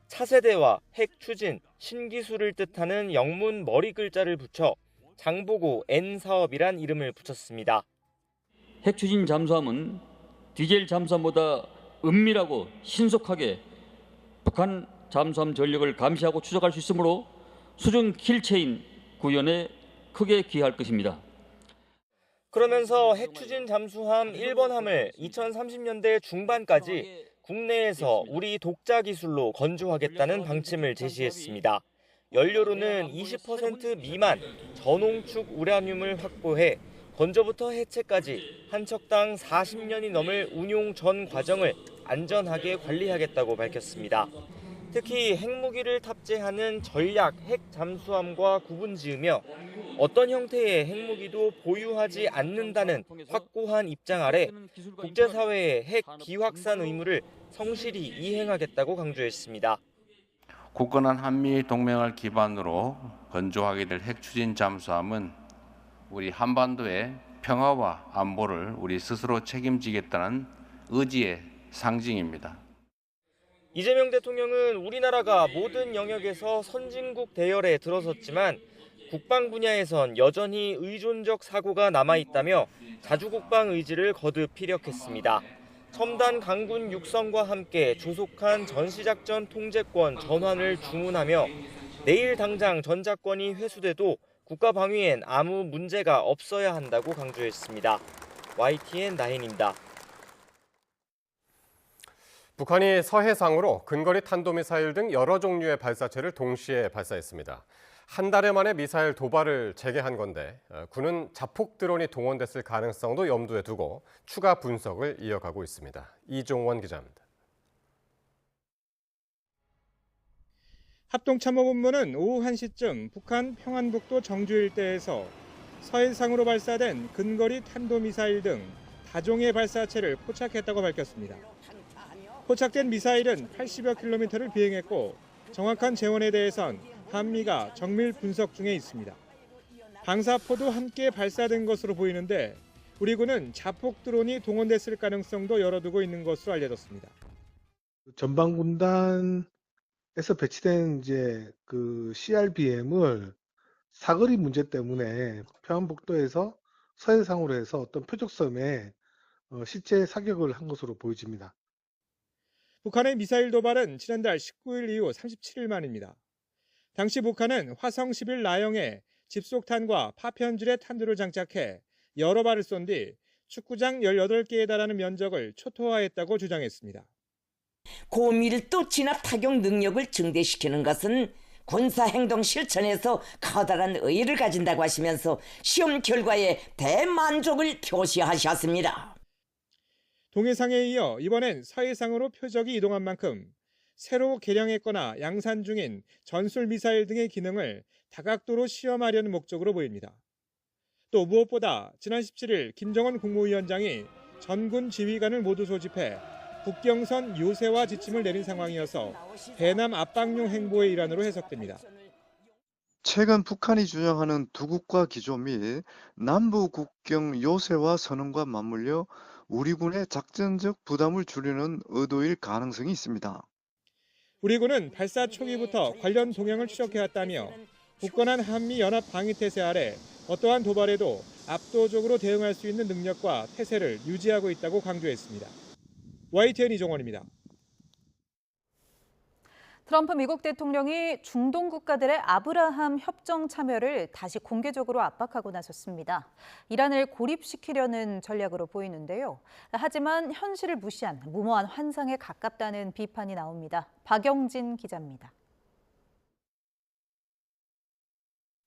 차세대와 핵추진, 신기술을 뜻하는 영문 머리 글자를 붙여 장보고 N 사업이란 이름을 붙였습니다. 핵추진 잠수함은 디젤 잠수함보다 은밀하고 신속하게 북한 잠수함 전력을 감시하고 추적할 수 있으므로 수중 킬체인 구현에 크게 기여할 것입니다. 그러면서 핵추진 잠수함 1번함을 2030년대 중반까지 국내에서 우리 독자 기술로 건조하겠다는 방침을 제시했습니다. 연료로는 20% 미만 전홍축 우라늄을 확보해 건조부터 해체까지 한 척당 40년이 넘을 운용 전 과정을 안전하게 관리하겠다고 밝혔습니다. 특히 핵무기를 탑재하는 전략 핵 잠수함과 구분지으며 어떤 형태의 핵무기도 보유하지 않는다는 확고한 입장 아래 국제사회의 핵 비확산 의무를 성실히 이행하겠다고 강조했습니다. 굳건한 한미 동맹을 기반으로 건조하게 될 핵추진 잠수함은 우리 한반도의 평화와 안보를 우리 스스로 책임지겠다는 의지의 상징입니다. 이재명 대통령은 우리나라가 모든 영역에서 선진국 대열에 들어섰지만 국방 분야에선 여전히 의존적 사고가 남아있다며 자주국방 의지를 거듭 피력했습니다. 첨단 강군 육성과 함께 조속한 전시작전 통제권 전환을 주문하며 내일 당장 전작권이 회수돼도 국가 방위엔 아무 문제가 없어야 한다고 강조했습니다. YTN 나인입니다. 북한이 서해상으로 근거리 탄도미사일 등 여러 종류의 발사체를 동시에 발사했습니다. 한 달 만에 미사일 도발을 재개한 건데 군은 자폭 드론이 동원됐을 가능성도 염두에 두고 추가 분석을 이어가고 있습니다. 이종원 기자입니다. 합동참모본부는 오후 1시쯤 북한 평안북도 정주 일대에서 서해상으로 발사된 근거리 탄도미사일 등 다종의 발사체를 포착했다고 밝혔습니다. 포착된 미사일은 80여 킬로미터를 비행했고 정확한 재원에 대해선 한미가 정밀 분석 중에 있습니다. 방사포도 함께 발사된 것으로 보이는데 우리 군은 자폭 드론이 동원됐을 가능성도 열어두고 있는 것으로 알려졌습니다. 전방군단에서 배치된 그 CRBM을 사거리 문제 때문에 평안북도에서 서해상으로 해서 어떤 표적섬에 실제 사격을 한 것으로 보여집니다. 북한의 미사일 도발은 지난달 19일 이후 37일 만입니다. 당시 북한은 화성 11 라형에 집속탄과 파편질의 탄두를 장착해 여러 발을 쏜 뒤 축구장 18개에 달하는 면적을 초토화했다고 주장했습니다. 고밀도 진압 타격 능력을 증대시키는 것은 군사행동 실천에서 커다란 의의를 가진다고 하시면서 시험 결과에 대만족을 표시하셨습니다. 동해상에 이어 이번엔 서해상으로 표적이 이동한 만큼 새로 개량했거나 양산 중인 전술 미사일 등의 기능을 다각도로 시험하려는 목적으로 보입니다. 또 무엇보다 지난 17일 김정은 국무위원장이 전군 지휘관을 모두 소집해 국경선 요새화 지침을 내린 상황이어서 대남 압박용 행보의 일환으로 해석됩니다. 최근 북한이 주장하는 두 국가 기조 및 남부 국경 요새화 선언과 맞물려 우리 군의 작전적 부담을 줄이는 의도일 가능성이 있습니다. 우리 군은 발사 초기부터 관련 동향을 추적해왔다며 굳건한 한미연합 방위태세 아래 어떠한 도발에도 압도적으로 대응할 수 있는 능력과 태세를 유지하고 있다고 강조했습니다. YTN 이종원입니다. 트럼프 미국 대통령이 중동 국가들의 아브라함 협정 참여를 다시 공개적으로 압박하고 나섰습니다. 이란을 고립시키려는 전략으로 보이는데요. 하지만 현실을 무시한 무모한 환상에 가깝다는 비판이 나옵니다. 박영진 기자입니다.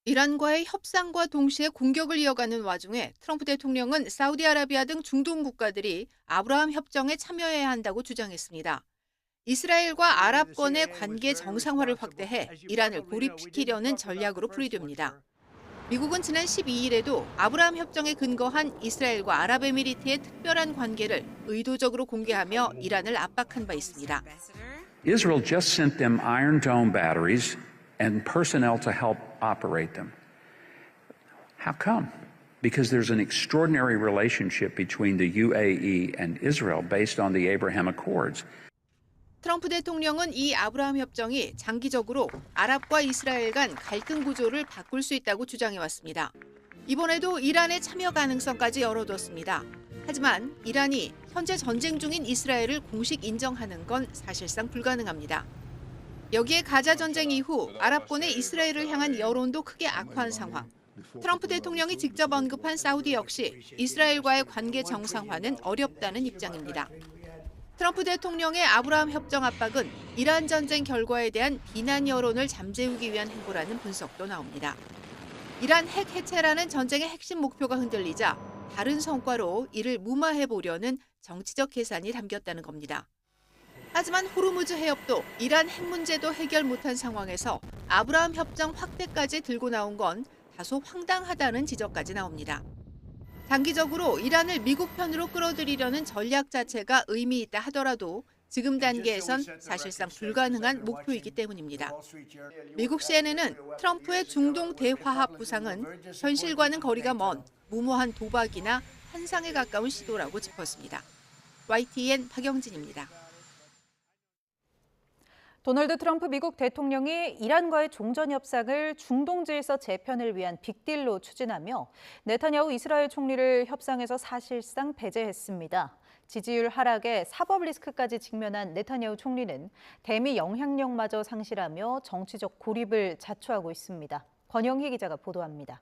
이란과의 협상과 동시에 공격을 이어가는 와중에 트럼프 대통령은 사우디아라비아 등 중동 국가들이 아브라함 협정에 참여해야 한다고 주장했습니다. 이스라엘과 아랍권의 관계 정상화를 확대해 이란을 고립시키려는 전략으로 풀이됩니다. 미국은 지난 12일에도 아브라함 협정에 근거한 이스라엘과 아랍에미리트의 특별한 관계를 의도적으로 공개하며 이란을 압박한 바 있습니다. Israel just sent them Iron Dome batteries and personnel to help operate them. How come? Because there's an extraordinary relationship between the UAE and Israel based on the Abraham Accords. 트럼프 대통령은 이 아브라함 협정이 장기적으로 아랍과 이스라엘 간 갈등 구조를 바꿀 수 있다고 주장해왔습니다. 이번에도 이란의 참여 가능성까지 열어뒀습니다. 하지만 이란이 현재 전쟁 중인 이스라엘을 공식 인정하는 건 사실상 불가능합니다. 여기에 가자 전쟁 이후 아랍권의 이스라엘을 향한 여론도 크게 악화한 상황. 트럼프 대통령이 직접 언급한 사우디 역시 이스라엘과의 관계 정상화는 어렵다는 입장입니다. 트럼프 대통령의 아브라함 협정 압박은 이란 전쟁 결과에 대한 비난 여론을 잠재우기 위한 행보라는 분석도 나옵니다. 이란 핵 해체라는 전쟁의 핵심 목표가 흔들리자 다른 성과로 이를 무마해보려는 정치적 계산이 담겼다는 겁니다. 하지만 호르무즈 해협도 이란 핵 문제도 해결 못한 상황에서 아브라함 협정 확대까지 들고 나온 건 다소 황당하다는 지적까지 나옵니다. 단기적으로 이란을 미국 편으로 끌어들이려는 전략 자체가 의미 있다 하더라도 지금 단계에선 사실상 불가능한 목표이기 때문입니다. 미국 CNN은 트럼프의 중동 대화합 구상은 현실과는 거리가 먼 무모한 도박이나 환상에 가까운 시도라고 짚었습니다. YTN 박영진입니다. 도널드 트럼프 미국 대통령이 이란과의 종전 협상을 중동 질서 재편을 위한 빅딜로 추진하며 네타냐후 이스라엘 총리를 협상에서 사실상 배제했습니다. 지지율 하락에 사법 리스크까지 직면한 네타냐후 총리는 대미 영향력마저 상실하며 정치적 고립을 자초하고 있습니다. 권영희 기자가 보도합니다.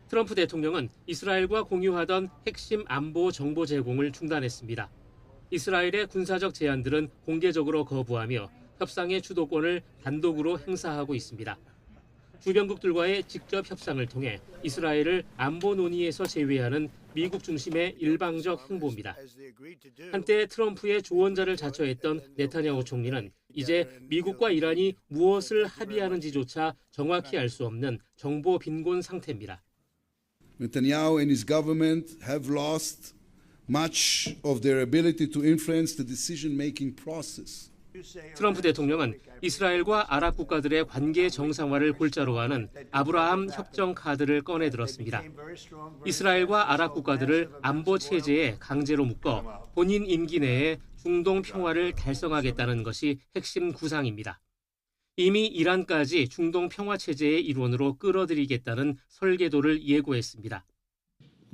트럼프 대통령은 이스라엘과 공유하던 핵심 안보 정보 제공을 중단했습니다. 이스라엘의 군사적 제안들은 공개적으로 거부하며 협상의 주도권을 단독으로 행사하고 있습니다. 주변국들과의 직접 협상을 통해 이스라엘을 안보 논의에서 제외하는 미국 중심의 일방적 행보입니다. 한때 트럼프의 조언자를 자처했던 네타냐후 총리는 이제 미국과 이란이 무엇을 합의하는지조차 정확히 알 수 없는 정보 빈곤 상태입니다. Netanyahu and his government have lost much of their ability to influence the decision-making process. 트럼프 대통령은 이스라엘과 아랍 국가들의 관계 정상화를 골자로 하는 아브라함 협정 카드를 꺼내 들었습니다. 이스라엘과 아랍 국가들을 안보 체제에 강제로 묶어 본인 임기 내에 중동 평화를 달성하겠다는 것이 핵심 구상입니다. 이미 이란까지 중동 평화 체제의 일원으로 끌어들이겠다는 설계도를 예고했습니다.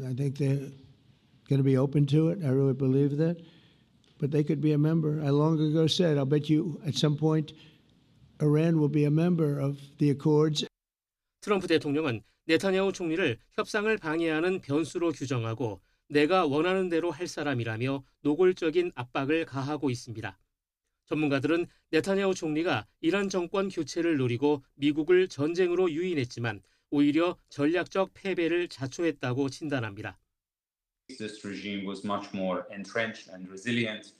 I think they're going to be open to it. I really believe that. But they could be a member. I long ago said, I'll bet you at some point Iran will be a member of the accords. 트럼프 대통령은 네타냐후 총리를 협상을 방해하는 변수로 규정하고 내가 원하는 대로 할 사람이라며 노골적인 압박을 가하고 있습니다. 전문가들은 네타냐후 총리가 이란 정권 교체를 노리고 미국을 전쟁으로 유인했지만 오히려 전략적 패배를 자초했다고 진단합니다. This regime was much more entrenched and resilient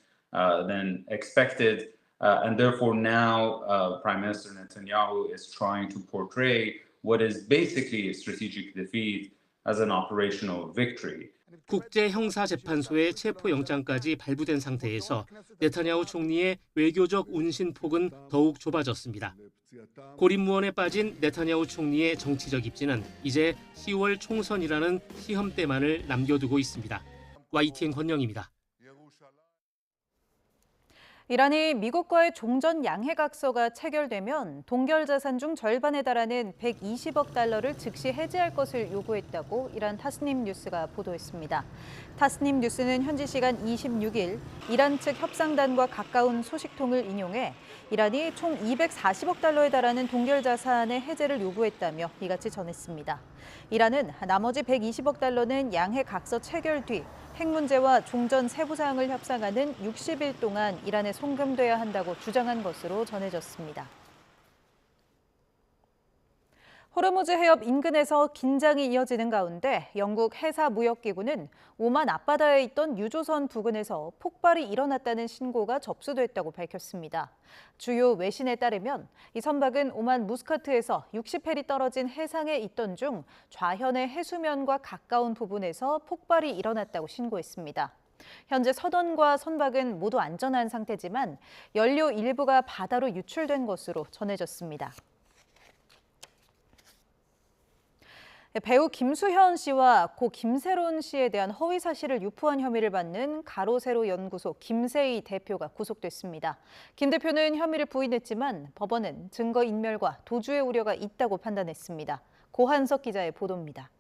than expected, and therefore now Prime Minister Netanyahu is trying to portray what is basically a strategic defeat as an operational victory. 국제형사재판소의 체포영장까지 발부된 상태에서 네타냐후 총리의 외교적 운신폭은 더욱 좁아졌습니다. 고립무원에 빠진 네타냐후 총리의 정치적 입지는 이제 10월 총선이라는 시험대만을 남겨두고 있습니다. YTN 권영입니다. 이란이 미국과의 종전 양해각서가 체결되면 동결 자산 중 절반에 달하는 120억 달러를 즉시 해지할 것을 요구했다고 이란 타스님 뉴스가 보도했습니다. 타스님 뉴스는 현지 시간 26일 이란 측 협상단과 가까운 소식통을 인용해 이란이 총 240억 달러에 달하는 동결 자산의 해제를 요구했다며 이같이 전했습니다. 이란은 나머지 120억 달러는 양해각서 체결 뒤 핵 문제와 종전 세부 사항을 협상하는 60일 동안 이란에 송금돼야 한다고 주장한 것으로 전해졌습니다. 호르무즈 해협 인근에서 긴장이 이어지는 가운데 영국 해사무역기구는 오만 앞바다에 있던 유조선 부근에서 폭발이 일어났다는 신고가 접수됐다고 밝혔습니다. 주요 외신에 따르면 이 선박은 오만 무스카트에서 60해리 떨어진 해상에 있던 중 좌현의 해수면과 가까운 부분에서 폭발이 일어났다고 신고했습니다. 현재 선원과 선박은 모두 안전한 상태지만 연료 일부가 바다로 유출된 것으로 전해졌습니다. 배우 김수현 씨와 고 김세론 씨에 대한 허위 사실을 유포한 혐의를 받는 가로세로 연구소 김세희 대표가 구속됐습니다. 김 대표는 혐의를 부인했지만 법원은 증거인멸과 도주의 우려가 있다고 판단했습니다. 고한석 기자의 보도입니다.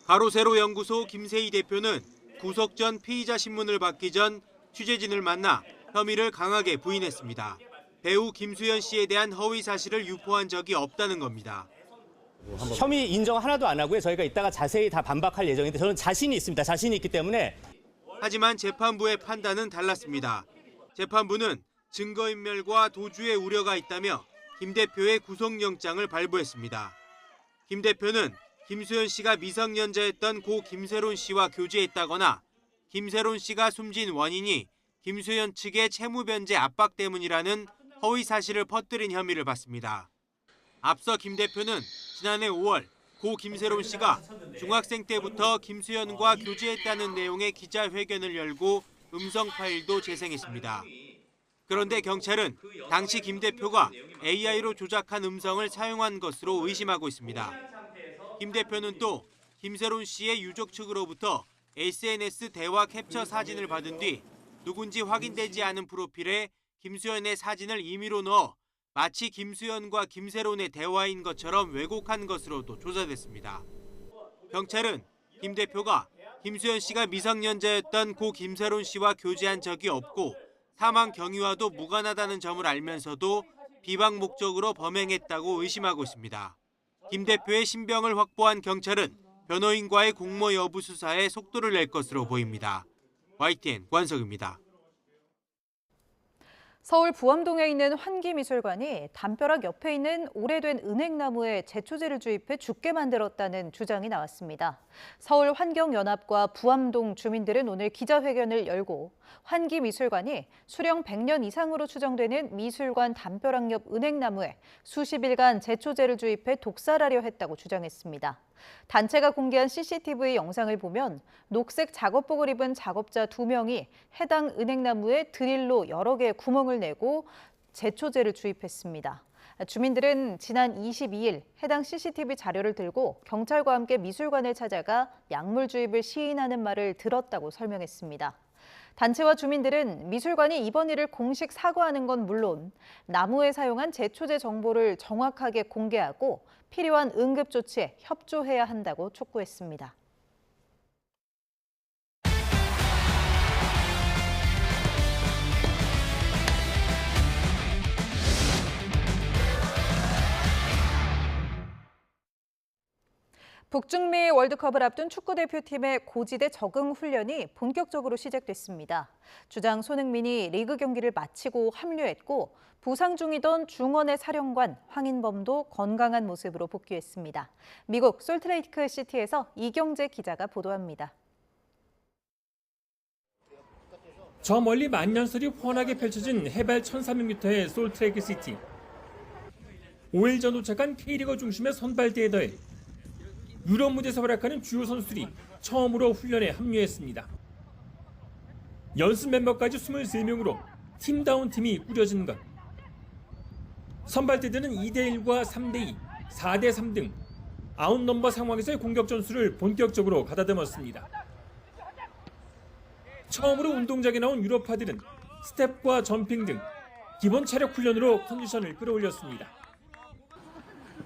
가로세로 연구소 김세희 대표는 구속 전 피의자 신문을 받기 전 취재진을 만나 혐의를 강하게 부인했습니다. 배우 김수현 씨에 대한 허위 사실을 유포한 적이 없다는 겁니다. 혐의 인정 하나도 안 하고요. 저희가 이따가 자세히 다 반박할 예정인데 저는 자신이 있습니다. 자신이 있기 때문에. 하지만 재판부의 판단은 달랐습니다. 재판부는 증거인멸과 도주의 우려가 있다며 김 대표의 구속영장을 발부했습니다. 김 대표는 김수현 씨가 미성년자였던 고 김세론 씨와 교제했다거나 김세론 씨가 숨진 원인이 김수현 측의 채무 변제 압박 때문이라는 허위 사실을 퍼뜨린 혐의를 받습니다. 앞서 김 대표는 지난해 5월 고 김세론 씨가 중학생 때부터 김수현과 교제했다는 내용의 기자회견을 열고 음성 파일도 재생했습니다. 그런데 경찰은 당시 김 대표가 AI로 조작한 음성을 사용한 것으로 의심하고 있습니다. 김 대표는 또 김세론 씨의 유족 측으로부터 SNS 대화 캡처 사진을 받은 뒤 누군지 확인되지 않은 프로필에 김수현의 사진을 임의로 넣어 마치 김수현과 김세론의 대화인 것처럼 왜곡한 것으로도 조사됐습니다. 경찰은 김 대표가 김수현 씨가 미성년자였던 고 김세론 씨와 교제한 적이 없고 사망 경위와도 무관하다는 점을 알면서도 비방 목적으로 범행했다고 의심하고 있습니다. 김 대표의 신병을 확보한 경찰은 변호인과의 공모 여부 수사에 속도를 낼 것으로 보입니다. YTN 권석입니다. 서울 부암동에 있는 환기미술관이 담벼락 옆에 있는 오래된 은행나무에 제초제를 주입해 죽게 만들었다는 주장이 나왔습니다. 서울환경연합과 부암동 주민들은 오늘 기자회견을 열고 환기미술관이 수령 100년 이상으로 추정되는 미술관 담벼락 옆 은행나무에 수십일간 제초제를 주입해 독살하려 했다고 주장했습니다. 단체가 공개한 CCTV 영상을 보면 녹색 작업복을 입은 작업자 2명이 해당 은행나무에 드릴로 여러 개의 구멍을 내고 제초제를 주입했습니다. 주민들은 지난 22일 해당 CCTV 자료를 들고 경찰과 함께 미술관을 찾아가 약물 주입을 시인하는 말을 들었다고 설명했습니다. 단체와 주민들은 미술관이 이번 일을 공식 사과하는 건 물론 나무에 사용한 제초제 정보를 정확하게 공개하고 필요한 응급 조치에 협조해야 한다고 촉구했습니다. 북중미 월드컵을 앞둔 축구대표팀의 고지대 적응 훈련이 본격적으로 시작됐습니다. 주장 손흥민이 리그 경기를 마치고 합류했고 부상 중이던 중원의 사령관 황인범도 건강한 모습으로 복귀했습니다. 미국 솔트레이크 시티에서 이경재 기자가 보도합니다. 저 멀리 만년설이 훤하게 펼쳐진 해발 1,300m의 솔트레이크 시티. 5일 전 도착한 K리그 중심의 선발대에 더해 유럽 무대에서 활약하는 주요 선수들이 처음으로 훈련에 합류했습니다. 연습 멤버까지 23명으로 팀다운 팀이 꾸려진 것. 선발대들은 2대1과 3대2, 4대3 등 아웃넘버 상황에서의 공격 전술을 본격적으로 가다듬었습니다. 처음으로 운동장에 나온 유럽파들은 스텝과 점핑 등 기본 체력 훈련으로 컨디션을 끌어올렸습니다.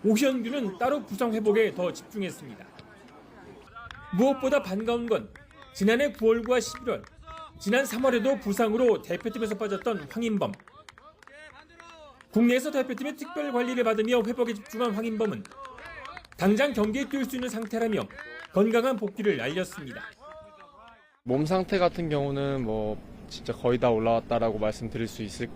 오현규는 따로 부상 회복에 더 집중했습니다. 무엇보다 반가운 건 지난해 9월과 11월, 지난 3월에도 부상으로 대표팀에서 빠졌던 황인범. 국내에서 대표팀의 특별 관리를 받으며 회복에 집중한 황인범은 당장 경기에 뛸 수 있는 상태라며 건강한 복귀를 알렸습니다. 몸 상태 같은 경우는 진짜 거의 다 올라왔다라고 말씀드릴 수 있을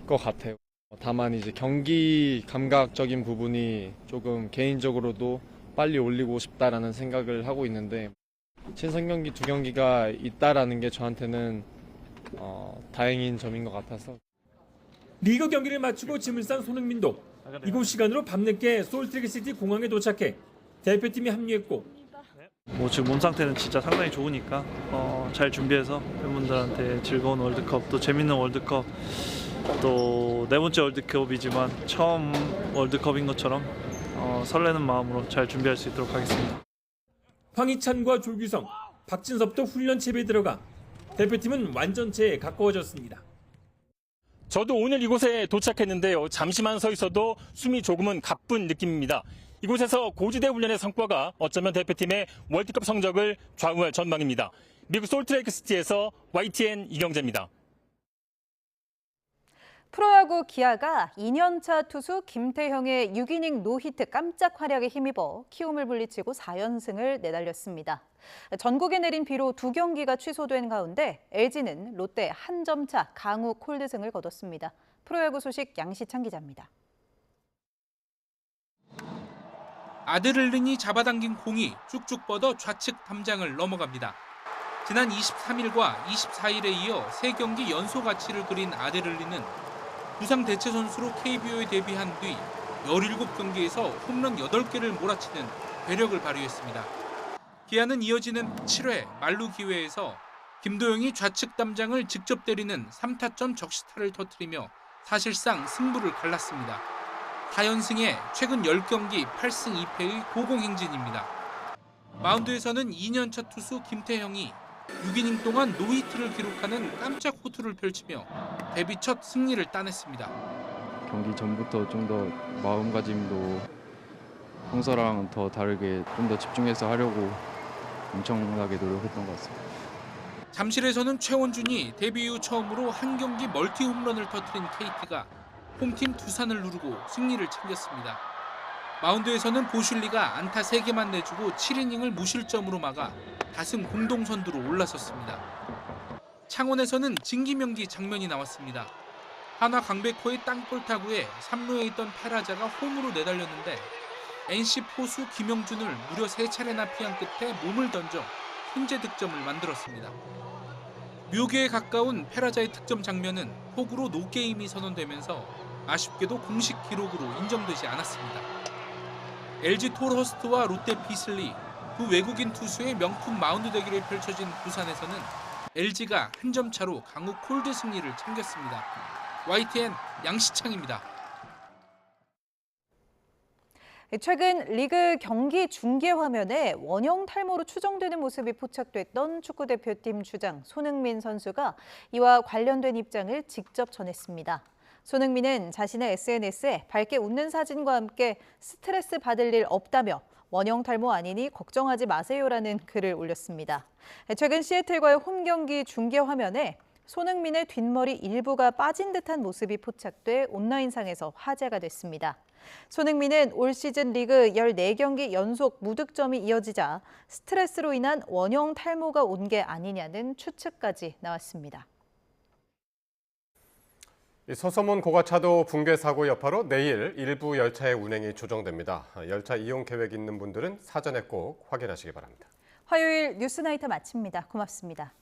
것 같아요. 다만 이제 경기 감각적인 부분이 조금 개인적으로도 빨리 올리고 싶다라는 생각을 하고 있는데 친선 경기 2경기가 있다라는 게 저한테는 다행인 점인 것 같아서. 리그 경기를 마치고 짐을 싼 손흥민도 이곳 시간으로 밤늦게 솔트레이크시티 공항에 도착해 대표팀에 합류했고 지금 몸 상태는 진짜 상당히 좋으니까 잘 준비해서 팬분들한테 즐거운 월드컵 또 재밌는 월드컵 또 네 번째 월드컵이지만 처음 월드컵인 것처럼 설레는 마음으로 잘 준비할 수 있도록 하겠습니다. 황희찬과 조규성, 박진섭도 훈련 첩에 들어가 대표팀은 완전체에 가까워졌습니다. 저도 오늘 이곳에 도착했는데요. 잠시만 서 있어도 숨이 조금은 가쁜 느낌입니다. 이곳에서 고지대 훈련의 성과가 어쩌면 대표팀의 월드컵 성적을 좌우할 전망입니다. 미국 솔트레이크시티에서 YTN 이경재입니다. 프로야구 기아가 2년차 투수 김태형의 6이닝 노히트 깜짝 활약에 힘입어 키움을 물리치고 4연승을 내달렸습니다. 전국에 내린 비로 2경기가 취소된 가운데 LG는 롯데 한 점 차 강우 콜드승을 거뒀습니다. 프로야구 소식 양시창 기자입니다. 아드렐린이 잡아당긴 공이 쭉쭉 뻗어 좌측 담장을 넘어갑니다. 지난 23일과 24일에 이어 3경기 연속 아치를 그린 아드렐린은 부상 대체 선수로 KBO에 데뷔한 뒤 17경기에서 홈런 8개를 몰아치는 괴력을 발휘했습니다. 기아는 이어지는 7회 만루 기회에서 김도영이 좌측 담장을 직접 때리는 3타점 적시타를 터뜨리며 사실상 승부를 갈랐습니다. 4연승에 최근 10경기 8승 2패의 고공행진입니다. 마운드에서는 2년차 투수 김태형이 6이닝 동안 노히트를 기록하는 깜짝 호투를 펼치며 데뷔 첫 승리를 따냈습니다. 경기 전부터 좀 더 마음가짐도 평소랑 더 다르게 좀 더 집중해서 하려고 엄청나게 노력했던 것 같습니다. 잠실에서는 최원준이 데뷔 이후 처음으로 한 경기 멀티 홈런을 터뜨린 KT가 홈팀 두산을 누르고 승리를 챙겼습니다. 마운드에서는 보슐리가 안타 3개만 내주고 7이닝을 무실점으로 막아 다승 공동선두로 올라섰습니다. 창원에서는 진기명기 장면이 나왔습니다. 한화 강백호의 땅볼 타구에 3루에 있던 페라자가 홈으로 내달렸는데 NC 포수 김영준을 무려 3차례나 피한 끝에 몸을 던져 선제 득점을 만들었습니다. 묘기에 가까운 페라자의 득점 장면은 폭우로 노게임이 선언되면서 아쉽게도 공식 기록으로 인정되지 않았습니다. LG 톨허스트와 롯데 비슬리, 두 외국인 투수의 명품 마운드 대결이 펼쳐진 부산에서는 LG가 한 점 차로 강우 콜드 승리를 챙겼습니다. YTN 양시창입니다. 최근 리그 경기 중계 화면에 원형 탈모로 추정되는 모습이 포착됐던 축구대표팀 주장 손흥민 선수가 이와 관련된 입장을 직접 전했습니다. 손흥민은 자신의 SNS에 밝게 웃는 사진과 함께 스트레스 받을 일 없다며 원형 탈모 아니니 걱정하지 마세요라는 글을 올렸습니다. 최근 시애틀과의 홈 경기 중계 화면에 손흥민의 뒷머리 일부가 빠진 듯한 모습이 포착돼 온라인상에서 화제가 됐습니다. 손흥민은 올 시즌 리그 14경기 연속 무득점이 이어지자 스트레스로 인한 원형 탈모가 온 게 아니냐는 추측까지 나왔습니다. 서서문 고가차도 붕괴 사고 여파로 내일 일부 열차의 운행이 조정됩니다. 열차 이용 계획 있는 분들은 사전에 꼭 확인하시기 바랍니다. 화요일 뉴스나이트 마칩니다. 고맙습니다.